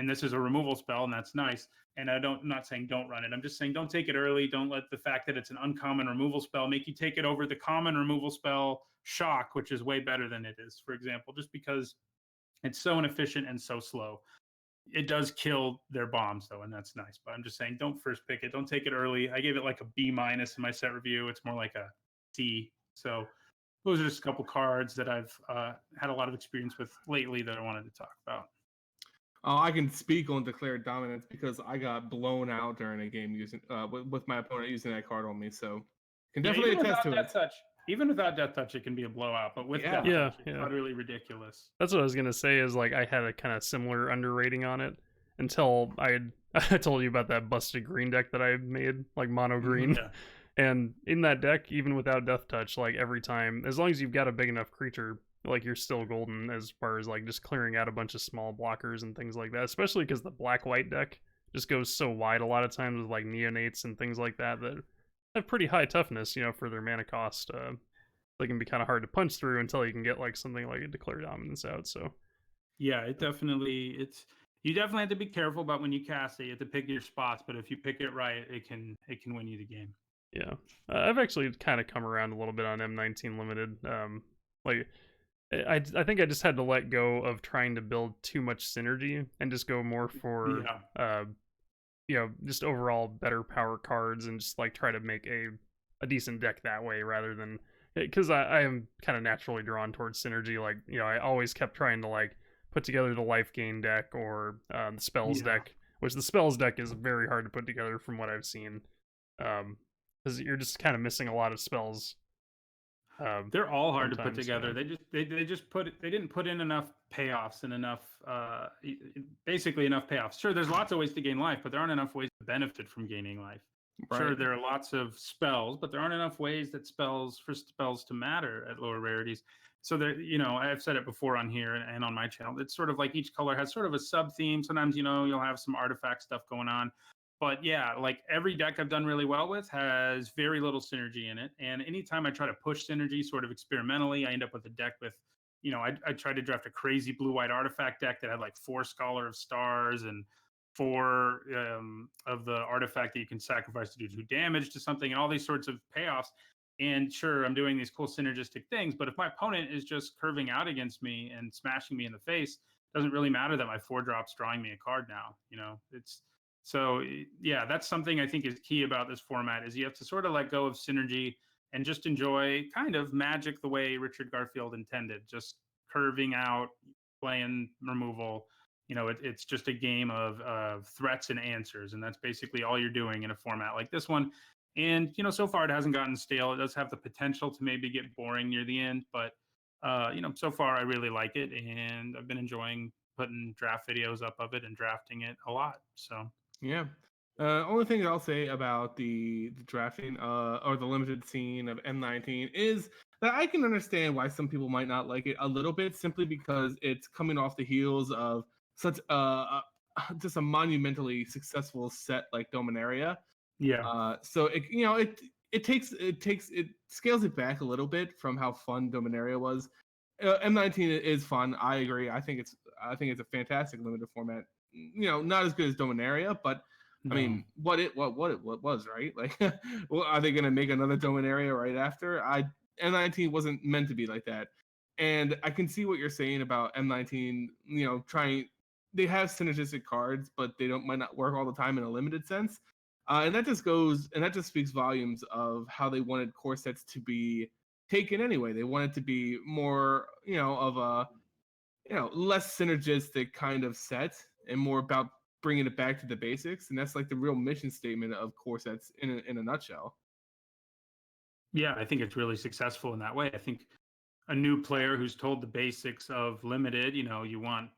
this is a removal spell, and that's nice. And I'm not saying don't run it. I'm just saying don't take it early. Don't let the fact that it's an uncommon removal spell make you take it over the common removal spell Shock, which is way better than it is, for example, just because it's so inefficient and so slow. It does kill their bombs, though, and that's nice. But I'm just saying don't first pick it. Don't take it early. I gave it like a B- in my set review. It's more like a C. So those are just a couple cards that I've had a lot of experience with lately that I wanted to talk about. I can speak on Declared Dominance because I got blown out during a game using with my opponent using that card on me. So can definitely attest to it. Even without Death Touch, it can be a blowout. But with Death Touch, it's utterly ridiculous. That's what I was gonna say. Is like I had a kind of similar underrating on it until I told you about that busted green deck that I made, like mono green. Yeah. And in that deck, even without Death Touch, like every time, as long as you've got a big enough creature, like you're still golden as far as like just clearing out a bunch of small blockers and things like that. Especially because the black-white deck just goes so wide a lot of times with like neonates and things like that that have pretty high toughness, you know, for their mana cost. They can be kind of hard to punch through until you can get like something like a Declare Dominance out. So yeah, you definitely have to be careful about when you cast it. You have to pick your spots, but if you pick it right, it can win you the game. Yeah, I've actually kind of come around a little bit on M19 Limited. Like I think I just had to let go of trying to build too much synergy and just go more for you know, just overall better power cards and just like try to make a decent deck that way rather than, because I am kind of naturally drawn towards synergy. Like, you know, I always kept trying to like put together the life gain deck or the spells deck, which the spells deck is very hard to put together from what I've seen. Because you're just kind of missing a lot of spells. They're all hard to put together. They didn't put in enough payoffs and enough basically enough payoffs. Sure, there's lots of ways to gain life, but there aren't enough ways to benefit from gaining life. Right. Sure, there are lots of spells, but there aren't enough ways that spells to matter at lower rarities. So there, I've said it before on here and on my channel. It's sort of like each color has sort of a sub theme. Sometimes you'll have some artifact stuff going on. But yeah, like every deck I've done really well with has very little synergy in it. And anytime I try to push synergy sort of experimentally, I end up with a deck with, I tried to draft a crazy blue-white artifact deck that had like 4 Scholar of Stars and 4 of the artifact that you can sacrifice to do 2 damage to something and all these sorts of payoffs. And sure, I'm doing these cool synergistic things, but if my opponent is just curving out against me and smashing me in the face, it doesn't really matter that my 4-drop's drawing me a card now. So yeah, that's something I think is key about this format is you have to sort of let go of synergy and just enjoy kind of Magic the way Richard Garfield intended, just curving out, playing removal. It's just a game of threats and answers, and that's basically all you're doing in a format like this one. And so far it hasn't gotten stale. It does have the potential to maybe get boring near the end, but so far I really like it, and I've been enjoying putting draft videos up of it and drafting it a lot. So. Yeah. Only thing I'll say about the drafting or the limited scene of M19 is that I can understand why some people might not like it a little bit, simply because it's coming off the heels of such just a monumentally successful set like Dominaria. Yeah. So it scales it back a little bit from how fun Dominaria was. M19 is fun. I agree. I think it's a fantastic limited format. Not as good as Dominaria, but no. I mean, what it was, right? Like, well, are they going to make another Dominaria right after? M19 wasn't meant to be like that, and I can see what you're saying about M19. They have synergistic cards, but they might not work all the time in a limited sense, and that just speaks volumes of how they wanted core sets to be taken anyway. They wanted to be more, of a less synergistic kind of set and more about bringing it back to the basics. And that's like the real mission statement of core sets in a nutshell. Yeah, I think it's really successful in that way. I think a new player who's told the basics of limited, you want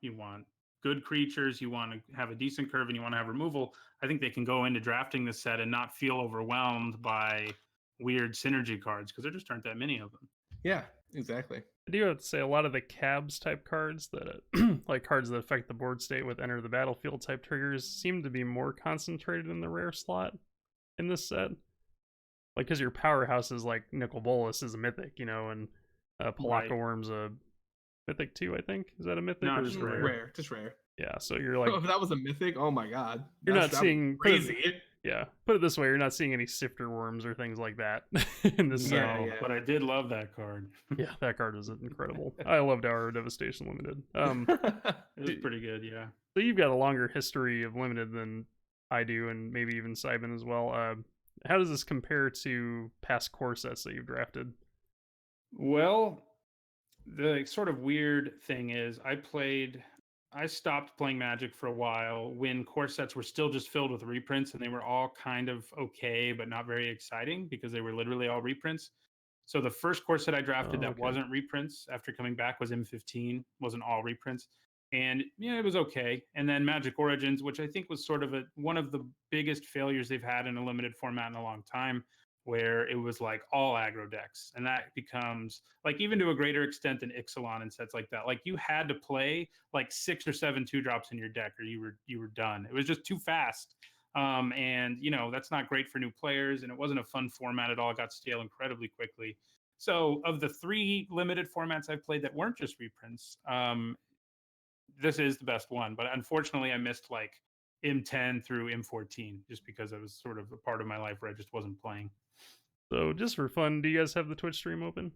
good creatures, you want to have a decent curve, and you want to have removal. I think they can go into drafting this set and not feel overwhelmed by weird synergy cards, because there just aren't that many of them. Yeah, exactly. I do have to say a lot of the cabs type cards that like cards that affect the board state with enter the battlefield type triggers seem to be more concentrated in the rare slot in this set. Like, because your powerhouses like Nicol Bolas is a mythic, and Palaka Worm's a mythic too, I think. Is that a mythic? No, or just rare. Just rare. Yeah, so you're like, if that was a mythic, oh my god. You're not seeing crazy. Yeah, put it this way, you're not seeing any sifter worms or things like that in this set. Yeah. But I did love that card. Yeah, that card was incredible. I loved our Devastation Limited. It was pretty good, yeah. So you've got a longer history of Limited than I do, and maybe even Simon as well. How does this compare to past core sets that you've drafted? Well, the sort of weird thing is I stopped playing Magic for a while when core sets were still just filled with reprints, and they were all kind of okay, but not very exciting because they were literally all reprints. So the first core set I drafted that wasn't reprints after coming back was M15, wasn't all reprints. And it was okay. And then Magic Origins, which I think was sort of one of the biggest failures they've had in a limited format in a long time, where it was like all aggro decks. And that becomes like, even to a greater extent than Ixalan and sets like that, like you had to play like 6 or 7 2-drops in your deck or you were done. It was just too fast. And that's not great for new players, and it wasn't a fun format at all. It got stale incredibly quickly. So of the 3 limited formats I've played that weren't just reprints, this is the best one. But unfortunately I missed like M10 through M14 just because it was sort of a part of my life where I just wasn't playing. So just for fun, do you guys have the Twitch stream open?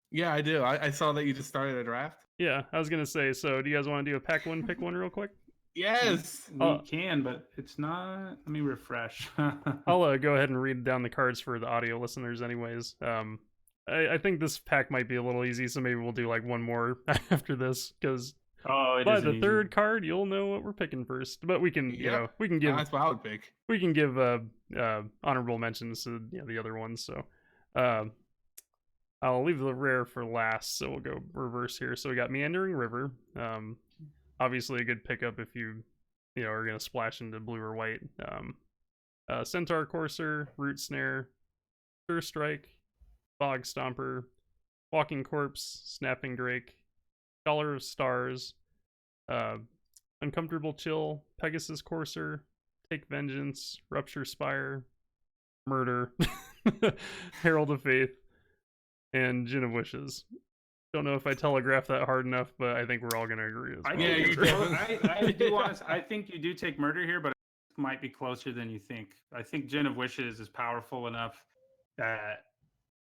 Yeah, I do. I saw that you just started a draft. Yeah, I was gonna say, so do you guys want to do a pack one, pick one real quick? Yes, we can, but it's not. Let me refresh. I'll go ahead and read down the cards for the audio listeners anyways. I think this pack might be a little easy, so maybe we'll do like one more after this, because by the third card you'll know what we're picking first. But we can we can give that's what I would pick. We can give honorable mentions to the other ones. So I'll leave the rare for last, so we'll go reverse here. So we got Meandering River. Obviously a good pickup if you are going to splash into blue or white. Centaur Courser, Root Snare, Stir Strike, Bog Stomper, Walking Corpse, Snapping Drake, Scholar of Stars, Uncomfortable Chill, Pegasus Courser, Take Vengeance, Rupture Spire, Murder, Herald of Faith, and Gin of Wishes. Don't know if I telegraphed that hard enough, but I think we're all going to agree. I think you do take Murder here, but it might be closer than you think. I think Gin of Wishes is powerful enough that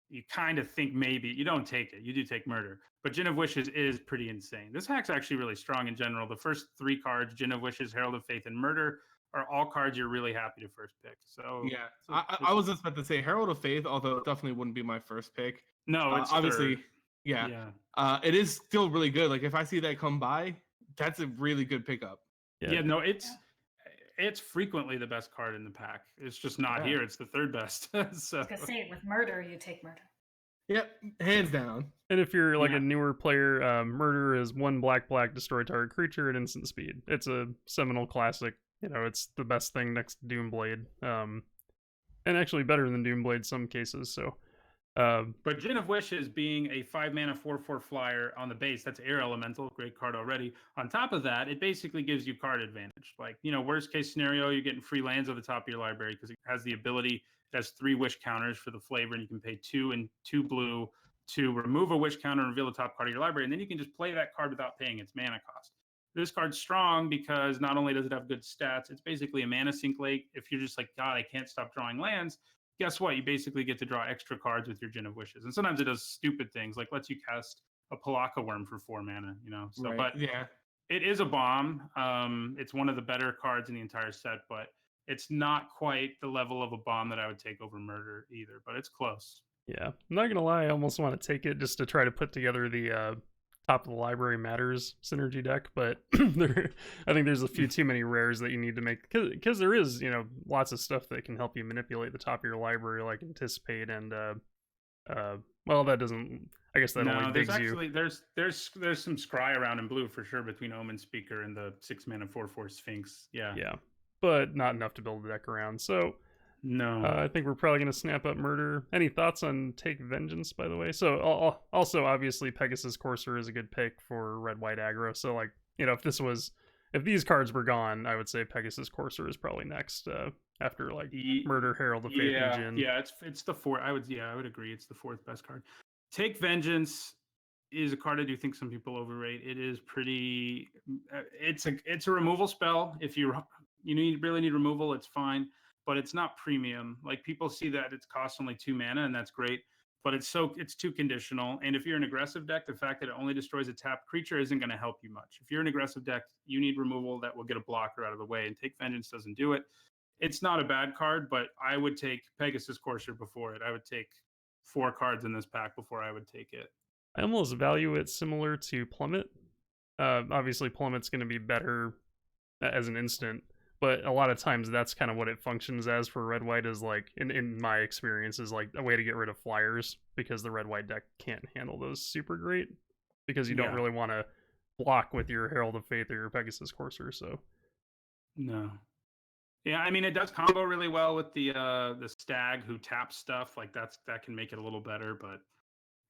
you kind of think maybe you don't take it. You do take Murder, but Gin of Wishes is pretty insane. This hack's actually really strong in general. The first 3 cards, Gin of Wishes, Herald of Faith, and Murder, are all cards you're really happy to first pick. So yeah, I was just about to say Herald of Faith, although it definitely wouldn't be my first pick. No, it's obviously third. Yeah. It is still really good. Like if I see that come by, that's a really good pickup. Yeah, no, it's frequently the best card in the pack. It's just not here. It's the third best. So I was gonna say with Murder, you take Murder. Yep, hands down. And if you're like a newer player, Murder is 1 black destroy target creature at instant speed. It's a seminal classic. It's the best thing next to Doomblade. And actually better than Doomblade some cases. So but Gin of Wishes being a 5-mana 4/4 flyer on the base, that's Air Elemental, great card already. On top of that, it basically gives you card advantage. Like, worst case scenario, you're getting free lands at the top of your library because it has the ability, it has 3 wish counters for the flavor, and you can pay 2 and 2 blue to remove a wish counter and reveal the top card of your library, and then you can just play that card without paying its mana cost. This card's strong because not only does it have good stats, it's basically a mana sink lake. If you're just like, God, I can't stop drawing lands, guess what? You basically get to draw extra cards with your Gin of Wishes. And sometimes it does stupid things, like lets you cast a Palaka Worm for 4 mana, So, right. But it is a bomb. It's one of the better cards in the entire set, but it's not quite the level of a bomb that I would take over Murder either, but it's close. Yeah, I'm not going to lie. I almost want to take it just to try to put together the top of the library matters synergy deck, but I think there's a few too many rares that you need to make, because there is lots of stuff that can help you manipulate the top of your library, like Anticipate and well, that doesn't, I guess that only digs you. There's some scry around in blue for sure between Omen Speaker and the 6-mana 4/4 Sphinx. Yeah, but not enough to build a deck around. So no, I think we're probably going to snap up Murder. Any thoughts on Take Vengeance, by the way? So also, obviously, Pegasus Courser is a good pick for red-white aggro. So, like, if these cards were gone, I would say Pegasus Courser is probably next after, like, Murder, Herald of Faith, and Jin. Yeah, it's the 4th. I would agree. It's the 4th best card. Take Vengeance is a card I do think some people overrate. It is pretty. It's a removal spell. If you really need removal, it's fine. But it's not premium. Like, people see that it costs only 2 mana, and that's great. But it's too conditional. And if you're an aggressive deck, the fact that it only destroys a tapped creature isn't going to help you much. If you're an aggressive deck, you need removal that will get a blocker out of the way, and Take Vengeance doesn't do it. It's not a bad card, but I would take Pegasus Courser before it. I would take 4 cards in this pack before I would take it. I almost value it similar to Plummet. Obviously, Plummet's going to be better as an instant, but a lot of times that's kind of what it functions as for red-white, is like, in my experience, is like a way to get rid of flyers, because the red-white deck can't handle those super great, because you don't really want to block with your Herald of Faith or your Pegasus Courser. So no. Yeah, I mean, it does combo really well with the Stag who taps stuff. Like, that can make it a little better, but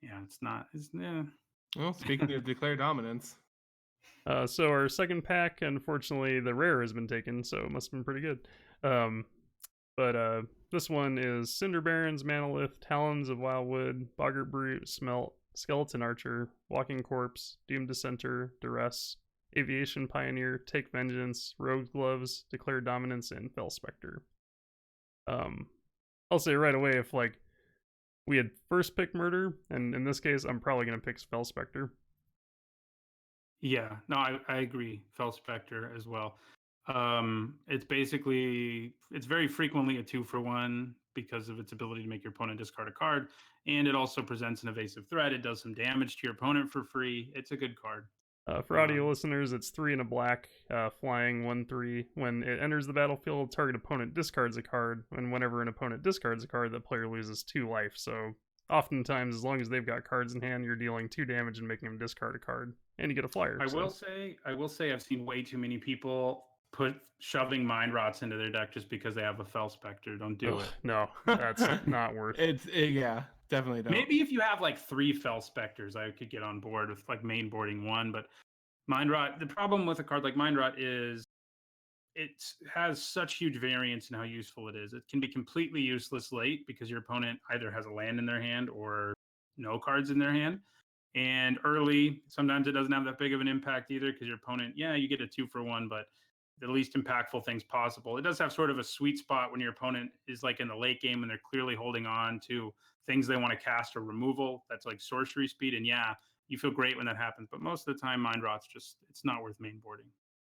it's not. Well, speaking of declare dominance. So our second pack, unfortunately, the rare has been taken, so it must have been pretty good. But this one is Cinder Barons, Manolith, Talons of Wildwood, Boggart Brute, Smelt, Skeleton Archer, Walking Corpse, Doomed Dissenter, Duress, Aviation Pioneer, Take Vengeance, Rogue Gloves, Declare Dominance, and Fell Spectre. I'll say right away, if like we had first picked Murder, and in this case, I'm probably going to pick Fell Spectre. Yeah, no, I agree. Fell Spectre as well. It's very frequently a 2-for-1 because of its ability to make your opponent discard a card, and it also presents an evasive threat. It does some damage to your opponent for free. It's a good card. For audio listeners, it's 3 and a black, flying 1/3. When it enters the battlefield, target opponent discards a card, and whenever an opponent discards a card, the player loses 2 life. So oftentimes, as long as they've got cards in hand, you're dealing 2 damage and making them discard a card, and you get a flyer. I will say, I've seen way too many people shoving mind rots into their deck just because they have a Fel Spectre. Don't do it. No, that's not worth it. Yeah, definitely don't. Maybe if you have like 3 Fel Spectres, I could get on board with like main boarding 1, but mind rot, the problem with a card like mind rot is it has such huge variance in how useful it is. It can be completely useless late because your opponent either has a land in their hand or no cards in their hand. And early, sometimes it doesn't have that big of an impact either because your opponent, you get a 2-for-1, but the least impactful things possible. It does have sort of a sweet spot when your opponent is like in the late game and they're clearly holding on to things they want to cast or removal. That's like sorcery speed. And you feel great when that happens. But most of the time, mind rot's it's not worth main boarding.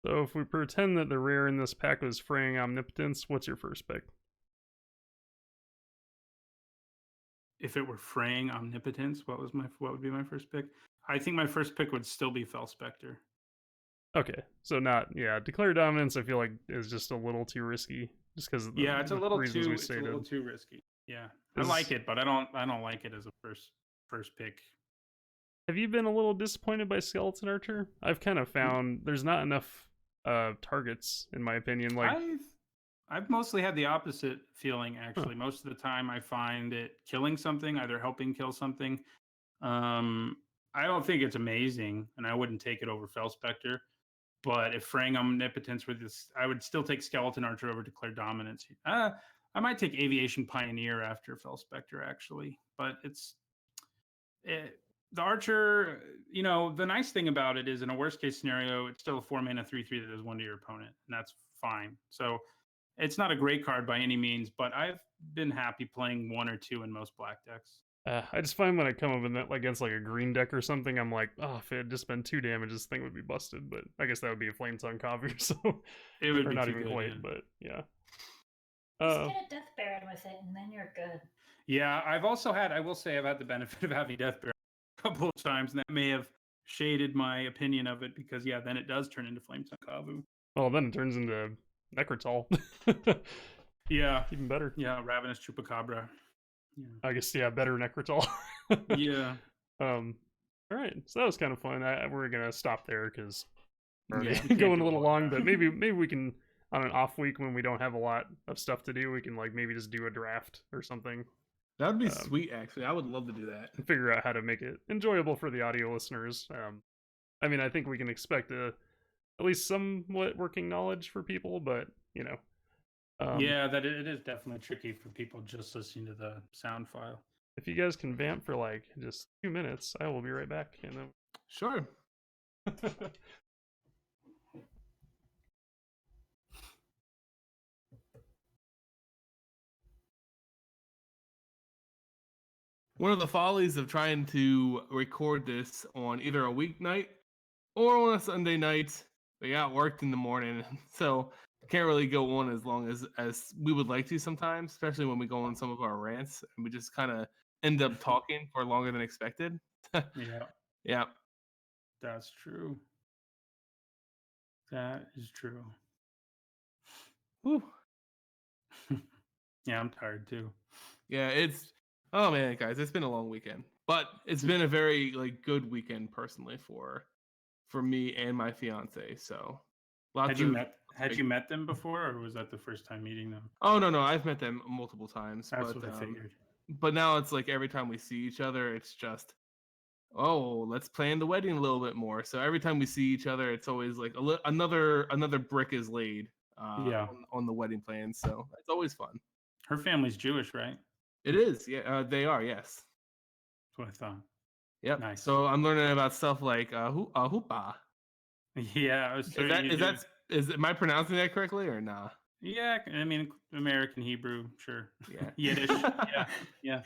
So if we pretend that the rare in this pack was Fraying Omnipotence, what's your first pick? If it were Fraying Omnipotence, what would be my first pick? I think my first pick would still be Fel Spectre. Okay, so Declare Dominance I feel like is just a little too risky, just because it's a little too risky. Yeah, I like it, but I don't like it as a first pick. Have you been a little disappointed by Skeleton Archer? I've kind of found there's not enough targets, in my opinion. Like I've mostly had the opposite feeling, actually. Most of the time I find it killing something, either helping kill something. I don't think it's amazing, and I wouldn't take it over Fel Spectre. But if Fraying Omnipotence with this, I would still take Skeleton Archer over Declare Dominance. I might take Aviation Pioneer after Fel Spectre, actually. But the Archer, the nice thing about it is in a worst case scenario, it's still a 4-mana 3/3 that does 1 to your opponent, and that's fine. So it's not a great card by any means, but I've been happy playing 1 or 2 in most black decks. I just find when I come up against like a green deck or something, I'm like, if it had just been 2 damage, this thing would be busted. But I guess that would be a Flametongue Kavu, so it would be not even quite, but yeah. Just get a Death Baron with it, and then you're good. Yeah, I will say I've had the benefit of having Death Baron a couple of times, and that may have shaded my opinion of it because then it does turn into Flametongue Kavu. Well, then it turns into Necrotol. Yeah, even better. Yeah, Ravenous Chupacabra. Yeah. I guess better Necrotol. Yeah. All right, so that was kind of fun. We're gonna stop there because we're going a little long, but maybe we can on an off week when we don't have a lot of stuff to do, we can like maybe just do a draft or something. That would be sweet, actually. I would love to do that and figure out how to make it enjoyable for the audio listeners. I mean, I think we can expect at least somewhat working knowledge for people, but that it is definitely tricky for people just listening to the sound file. If you guys can vamp for like just 2 minutes, I will be right back. And then... Sure. One of the follies of trying to record this on either a weeknight or on a Sunday night, we got worked in the morning, so can't really go on as long as we would like to sometimes, especially when we go on some of our rants and we just kind of end up talking for longer than expected. Yeah. That's true. That is true. Whew. Yeah, I'm tired too. Yeah, oh man, guys, it's been a long weekend, but it's been a very good weekend personally for me and my fiance. So, had you met them before, or was that the first time meeting them? Oh no, I've met them multiple times. That's what I figured. But now it's like every time we see each other, it's just, let's plan the wedding a little bit more. So every time we see each other, it's always like another brick is laid on the wedding plan. So it's always fun. Her family's Jewish, right? It is. Yeah, they are. Yes. That's what I thought. Yep. Nice. So I'm learning about stuff like hoopah. Yeah. Am I pronouncing that correctly or nah? Yeah, I mean American Hebrew, sure. Yeah. Yiddish. Yeah.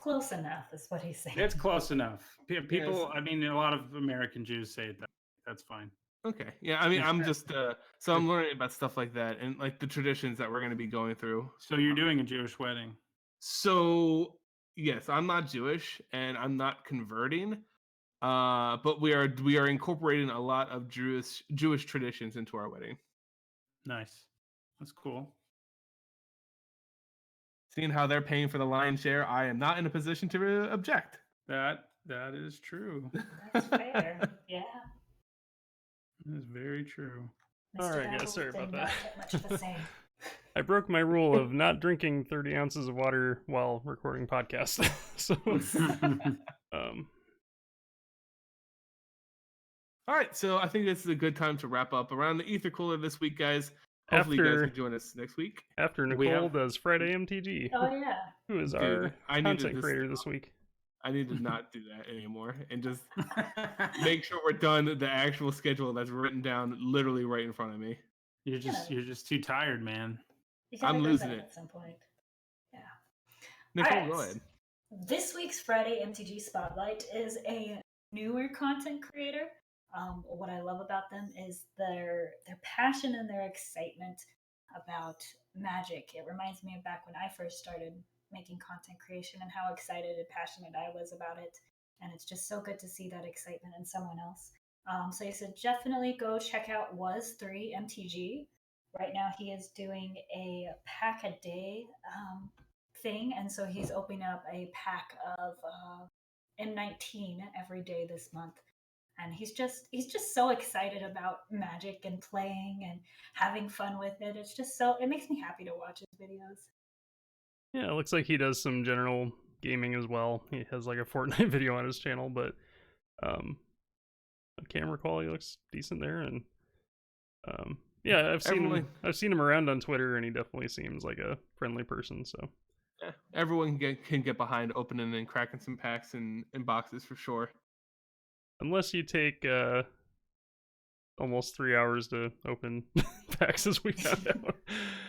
Close enough is what he's saying. It's close enough. People, I mean, a lot of American Jews say it. That's fine. Okay. Yeah. I mean, I'm just so I'm learning about stuff like that and like the traditions that we're going to be going through. So you're doing a Jewish wedding. So yes, I'm not Jewish and I'm not converting, but we are incorporating a lot of Jewish traditions into our wedding. Nice, that's cool. Seeing how they're paying for the lion's share, I am not in a position to object. That is true. That's fair. Yeah. That is very true. Mr. All right, guys, Babbles sorry did about not that. get much of a say. I broke my rule of not drinking 30 ounces of water while recording podcasts. So, All right, so I think this is a good time to wrap up around the Aether Cooler this week, guys. Hopefully, you guys can join us next week. After Nicole does Friday MTG, Oh yeah. who is our content creator this week. I need to not do that anymore and just make sure we're done the actual schedule that's written down literally right in front of me. You're just too tired, man. I'm losing it at some point. Yeah. Nicole, All right. go ahead. This week's Friday MTG Spotlight is a newer content creator. What I love about them is their passion and their excitement about Magic. It reminds me of back when I first started making content creation and how excited and passionate I was about it. And it's just so good to see that excitement in someone else. So you said definitely go check out Was3 MTG. Right now he is doing a pack a day thing, and so he's opening up a pack of M19 every day this month. And he's just so excited about Magic and playing and having fun with it. It's just it makes me happy to watch his videos. Yeah, it looks like he does some general gaming as well. He has like a Fortnite video on his channel, but camera quality looks decent there, and yeah, I've seen him around on Twitter, and he definitely seems like a friendly person. So yeah, everyone can get behind opening and cracking some packs and boxes for sure. Unless you take almost 3 hours to open packs, as we found out.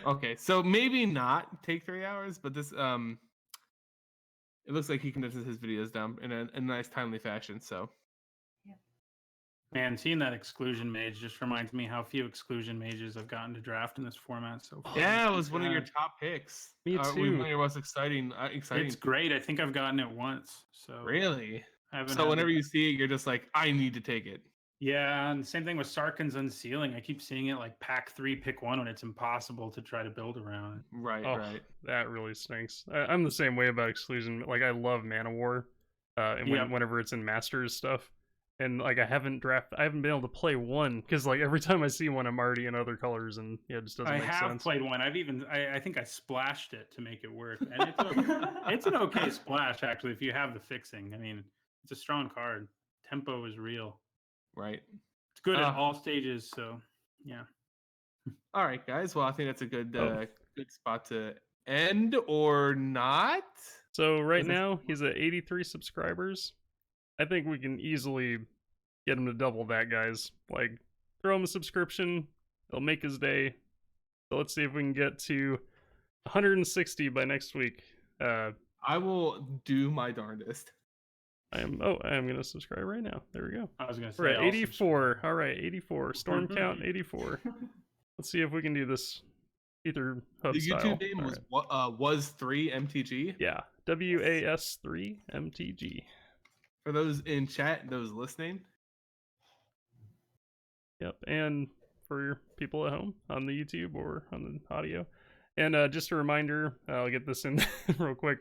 Okay, so maybe not take 3 hours, but this it looks like he condenses his videos down in a nice timely fashion. So yeah. Man, seeing that exclusion mage just reminds me how few exclusion mages I've gotten to draft in this format so far. Yeah, it was one of your top picks. Me too. One of your most exciting. It's great. I think I've gotten it once. So really. So whenever you see it, you're just like, I need to take it. Yeah, and same thing with Sarkhan's Unsealing. I keep seeing it like pack 3, pick 1 when it's impossible to try to build around it. Right, right. That really stinks. I'm the same way about exclusion. Like, I love Mana War, and whenever it's in Masters stuff. And like I haven't been able to play one because like every time I see one, I'm already in other colors, and it just doesn't make sense. I have played one. I think I splashed it to make it work, and it's an okay splash actually if you have the fixing. I mean, it's a strong card. Tempo is real. Right. It's good at all stages. So yeah. All right, guys. Well, I think that's a good good spot to end, or not. So right now he's at 83 subscribers. I think we can easily get him to double that, guys. Like, throw him a subscription. It'll make his day. So let's see if we can get to 160 by next week. I will do my darndest. I am going to subscribe right now. There we go. I was going to say. We're at 84. All right, 84. Storm count 84. Let's see if we can do this Aether Hub style. The YouTube name was 3 MTG. Yeah, WAS3 MTG. For those in chat, those listening. Yep, and for people at home on the YouTube or on the audio. And just a reminder, I'll get this in real quick.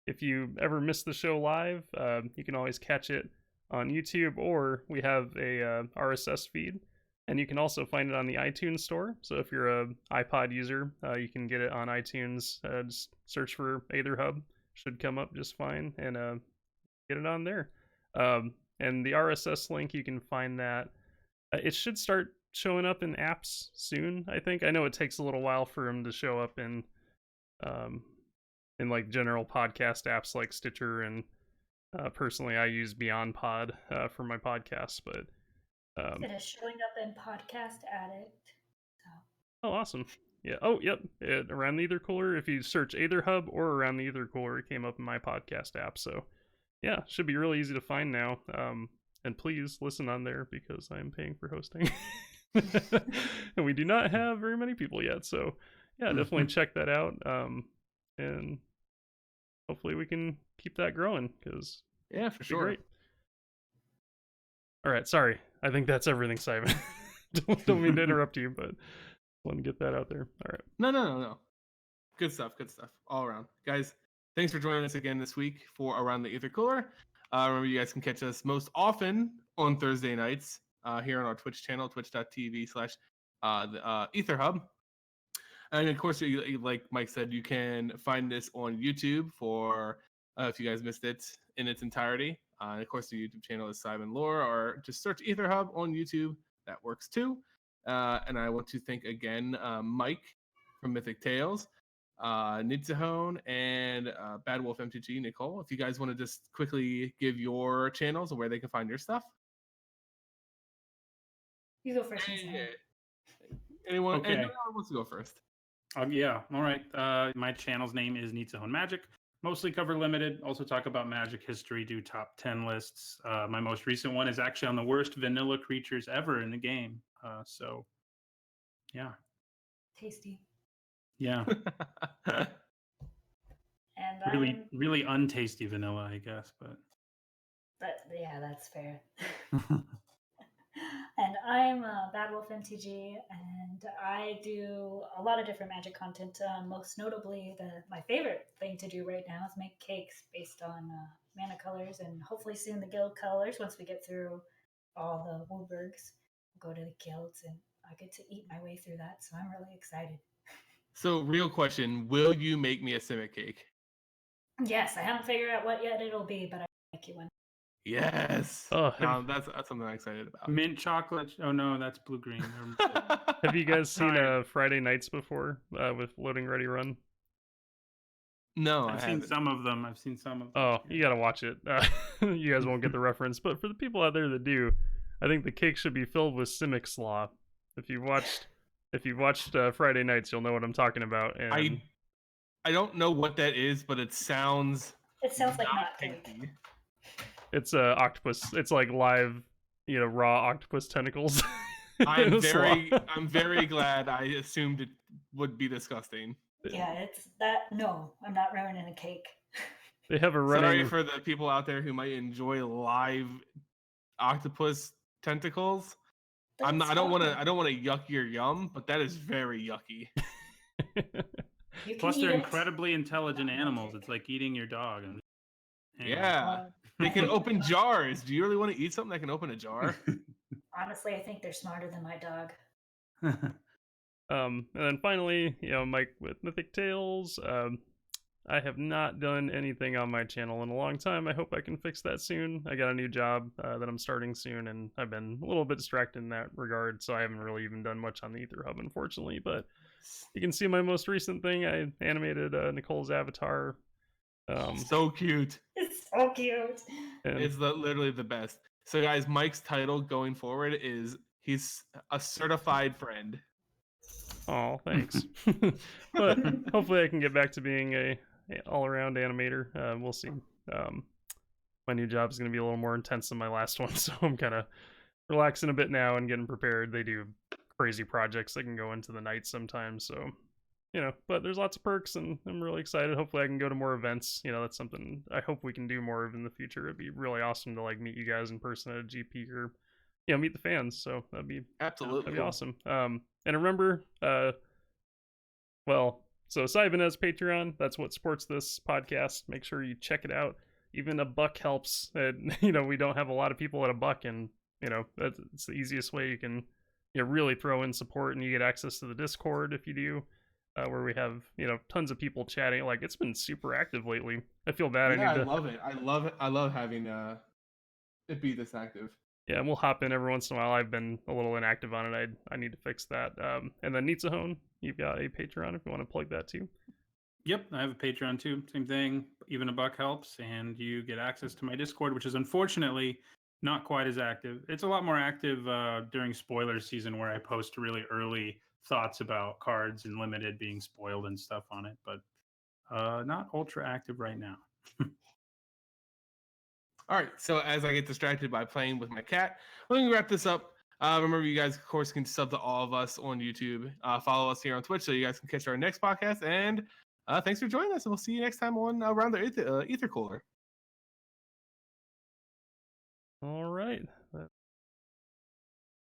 If you ever miss the show live, you can always catch it on YouTube, or we have a RSS feed, and you can also find it on the iTunes store. So if you're an iPod user, you can get it on iTunes. Just search for Aether Hub. Should come up just fine, and get it on there. And the RSS link, you can find that. It should start showing up in apps soon, I think. I know it takes a little while for them to show up in like general podcast apps like Stitcher, and personally I use Beyond Pod for my podcasts, but it is showing up in Podcast Addict. Oh, awesome. Yeah. Oh, yep. Around the Aether Cooler. If you search Aether Hub or Around the Aether Cooler, it came up in my podcast app. So yeah, should be really easy to find now. And please listen on there because I'm paying for hosting. And we do not have very many people yet. So yeah, definitely check that out. And hopefully we can keep that growing, because yeah, for sure. Great. All right. Sorry. I think that's everything, Simon. Don't mean to interrupt you, but want to get that out there. All right. No. Good stuff. All around. Guys, thanks for joining us again this week for Around the Aether Cooler. Remember, you guys can catch us most often on Thursday nights here on our Twitch channel, twitch.tv/the Ether And of course, like Mike said, you can find this on YouTube for if you guys missed it in its entirety. And of course, the YouTube channel is Simon Lore, or just search Ether Hub on YouTube. That works too. And I want to thank again Mike from Mythic Tales, Nidзahone, and Bad Wolf MTG, Nicole. If you guys want to just quickly give your channels and where they can find your stuff. You go first. Anyone Okay. wants to go first? Yeah. All right. My channel's name is Nidзahone Magic. Mostly cover limited. Also talk about Magic history. Do top 10 lists. My most recent one is actually on the worst vanilla creatures ever in the game. So, yeah. Tasty. Yeah. And really untasty vanilla, I guess. But yeah, that's fair. And I'm Bad Wolf MTG, and I do a lot of different Magic content. Most notably, my favorite thing to do right now is make cakes based on mana colors, and hopefully soon the guild colors. Once we get through all the Woolbergs, we'll go to the guilds, and I get to eat my way through that. So I'm really excited. So, real question: will you make me a Simic cake? Yes, I haven't figured out what yet it'll be, but I'll make you one. Yes. Oh, that's something I'm excited about. mint chocolate. Oh no, that's blue green. Have you guys seen Friday Nights before with Loading Ready Run? No, I've seen some of them. Oh, you gotta watch it. You guys won't get the reference, but for the people out there that do, I think the cake should be filled with Simic slaw. If you've watched Friday Nights, you'll know what I'm talking about. And I don't know what that is, but it sounds like not cake. It's octopus. It's like live, raw octopus tentacles. I'm very glad I assumed it would be disgusting. Yeah, it's that. No, I'm not ruining a cake. They have a running. Sorry for the people out there who might enjoy live octopus tentacles. I don't want to yuck your yum, but that is very yucky. Plus, they're incredibly intelligent animals. It's like eating your dog. Yeah. They can open jars. Do you really want to eat something that can open a jar? Honestly, I think they're smarter than my dog. And then finally, Mike with Mythic Tales. I have not done anything on my channel in a long time. I hope I can fix that soon. I got a new job that I'm starting soon, and I've been a little bit distracted in that regard, so I haven't really even done much on the Aether Hub, unfortunately. But you can see my most recent thing. I animated Nicole's avatar. So cute. It's so cute. It's literally the best. So guys, Mike's title going forward is he's a certified friend. Oh, thanks. But hopefully I can get back to being a all-around animator. We'll see. My new job is going to be a little more intense than my last one, so I'm kind of relaxing a bit now and getting prepared. They do crazy projects that can go into the night sometimes, so but there's lots of perks, and I'm really excited. Hopefully I can go to more events. That's something I hope we can do more of in the future. It'd be really awesome to meet you guys in person at a GP, or meet the fans. So that'd be awesome. And remember, so Simon has Patreon. That's what supports this podcast. Make sure you check it out. Even $1 helps. And we don't have a lot of people at $1, and it's the easiest way you can really throw in support, and you get access to the Discord if you do. Where we have tons of people chatting. It's been super active lately. I feel bad. Yeah, I love it. I love having it be this active. Yeah, and we'll hop in every once in a while. I've been a little inactive on it. I need to fix that. And then Nidзahone, you've got a Patreon if you want to plug that too. Yep, I have a Patreon too. Same thing. Even $1 helps, and you get access to my Discord, which is unfortunately not quite as active. It's a lot more active during spoiler season, where I post really early thoughts about cards and limited being spoiled and stuff on it, but not ultra active right now. All right, so as I get distracted by playing with my cat, we're going to wrap this up. Remember, you guys, of course, can sub to all of us on YouTube. Follow us here on Twitch so you guys can catch our next podcast. And thanks for joining us, and we'll see you next time on Around the Aether Cooler. All right.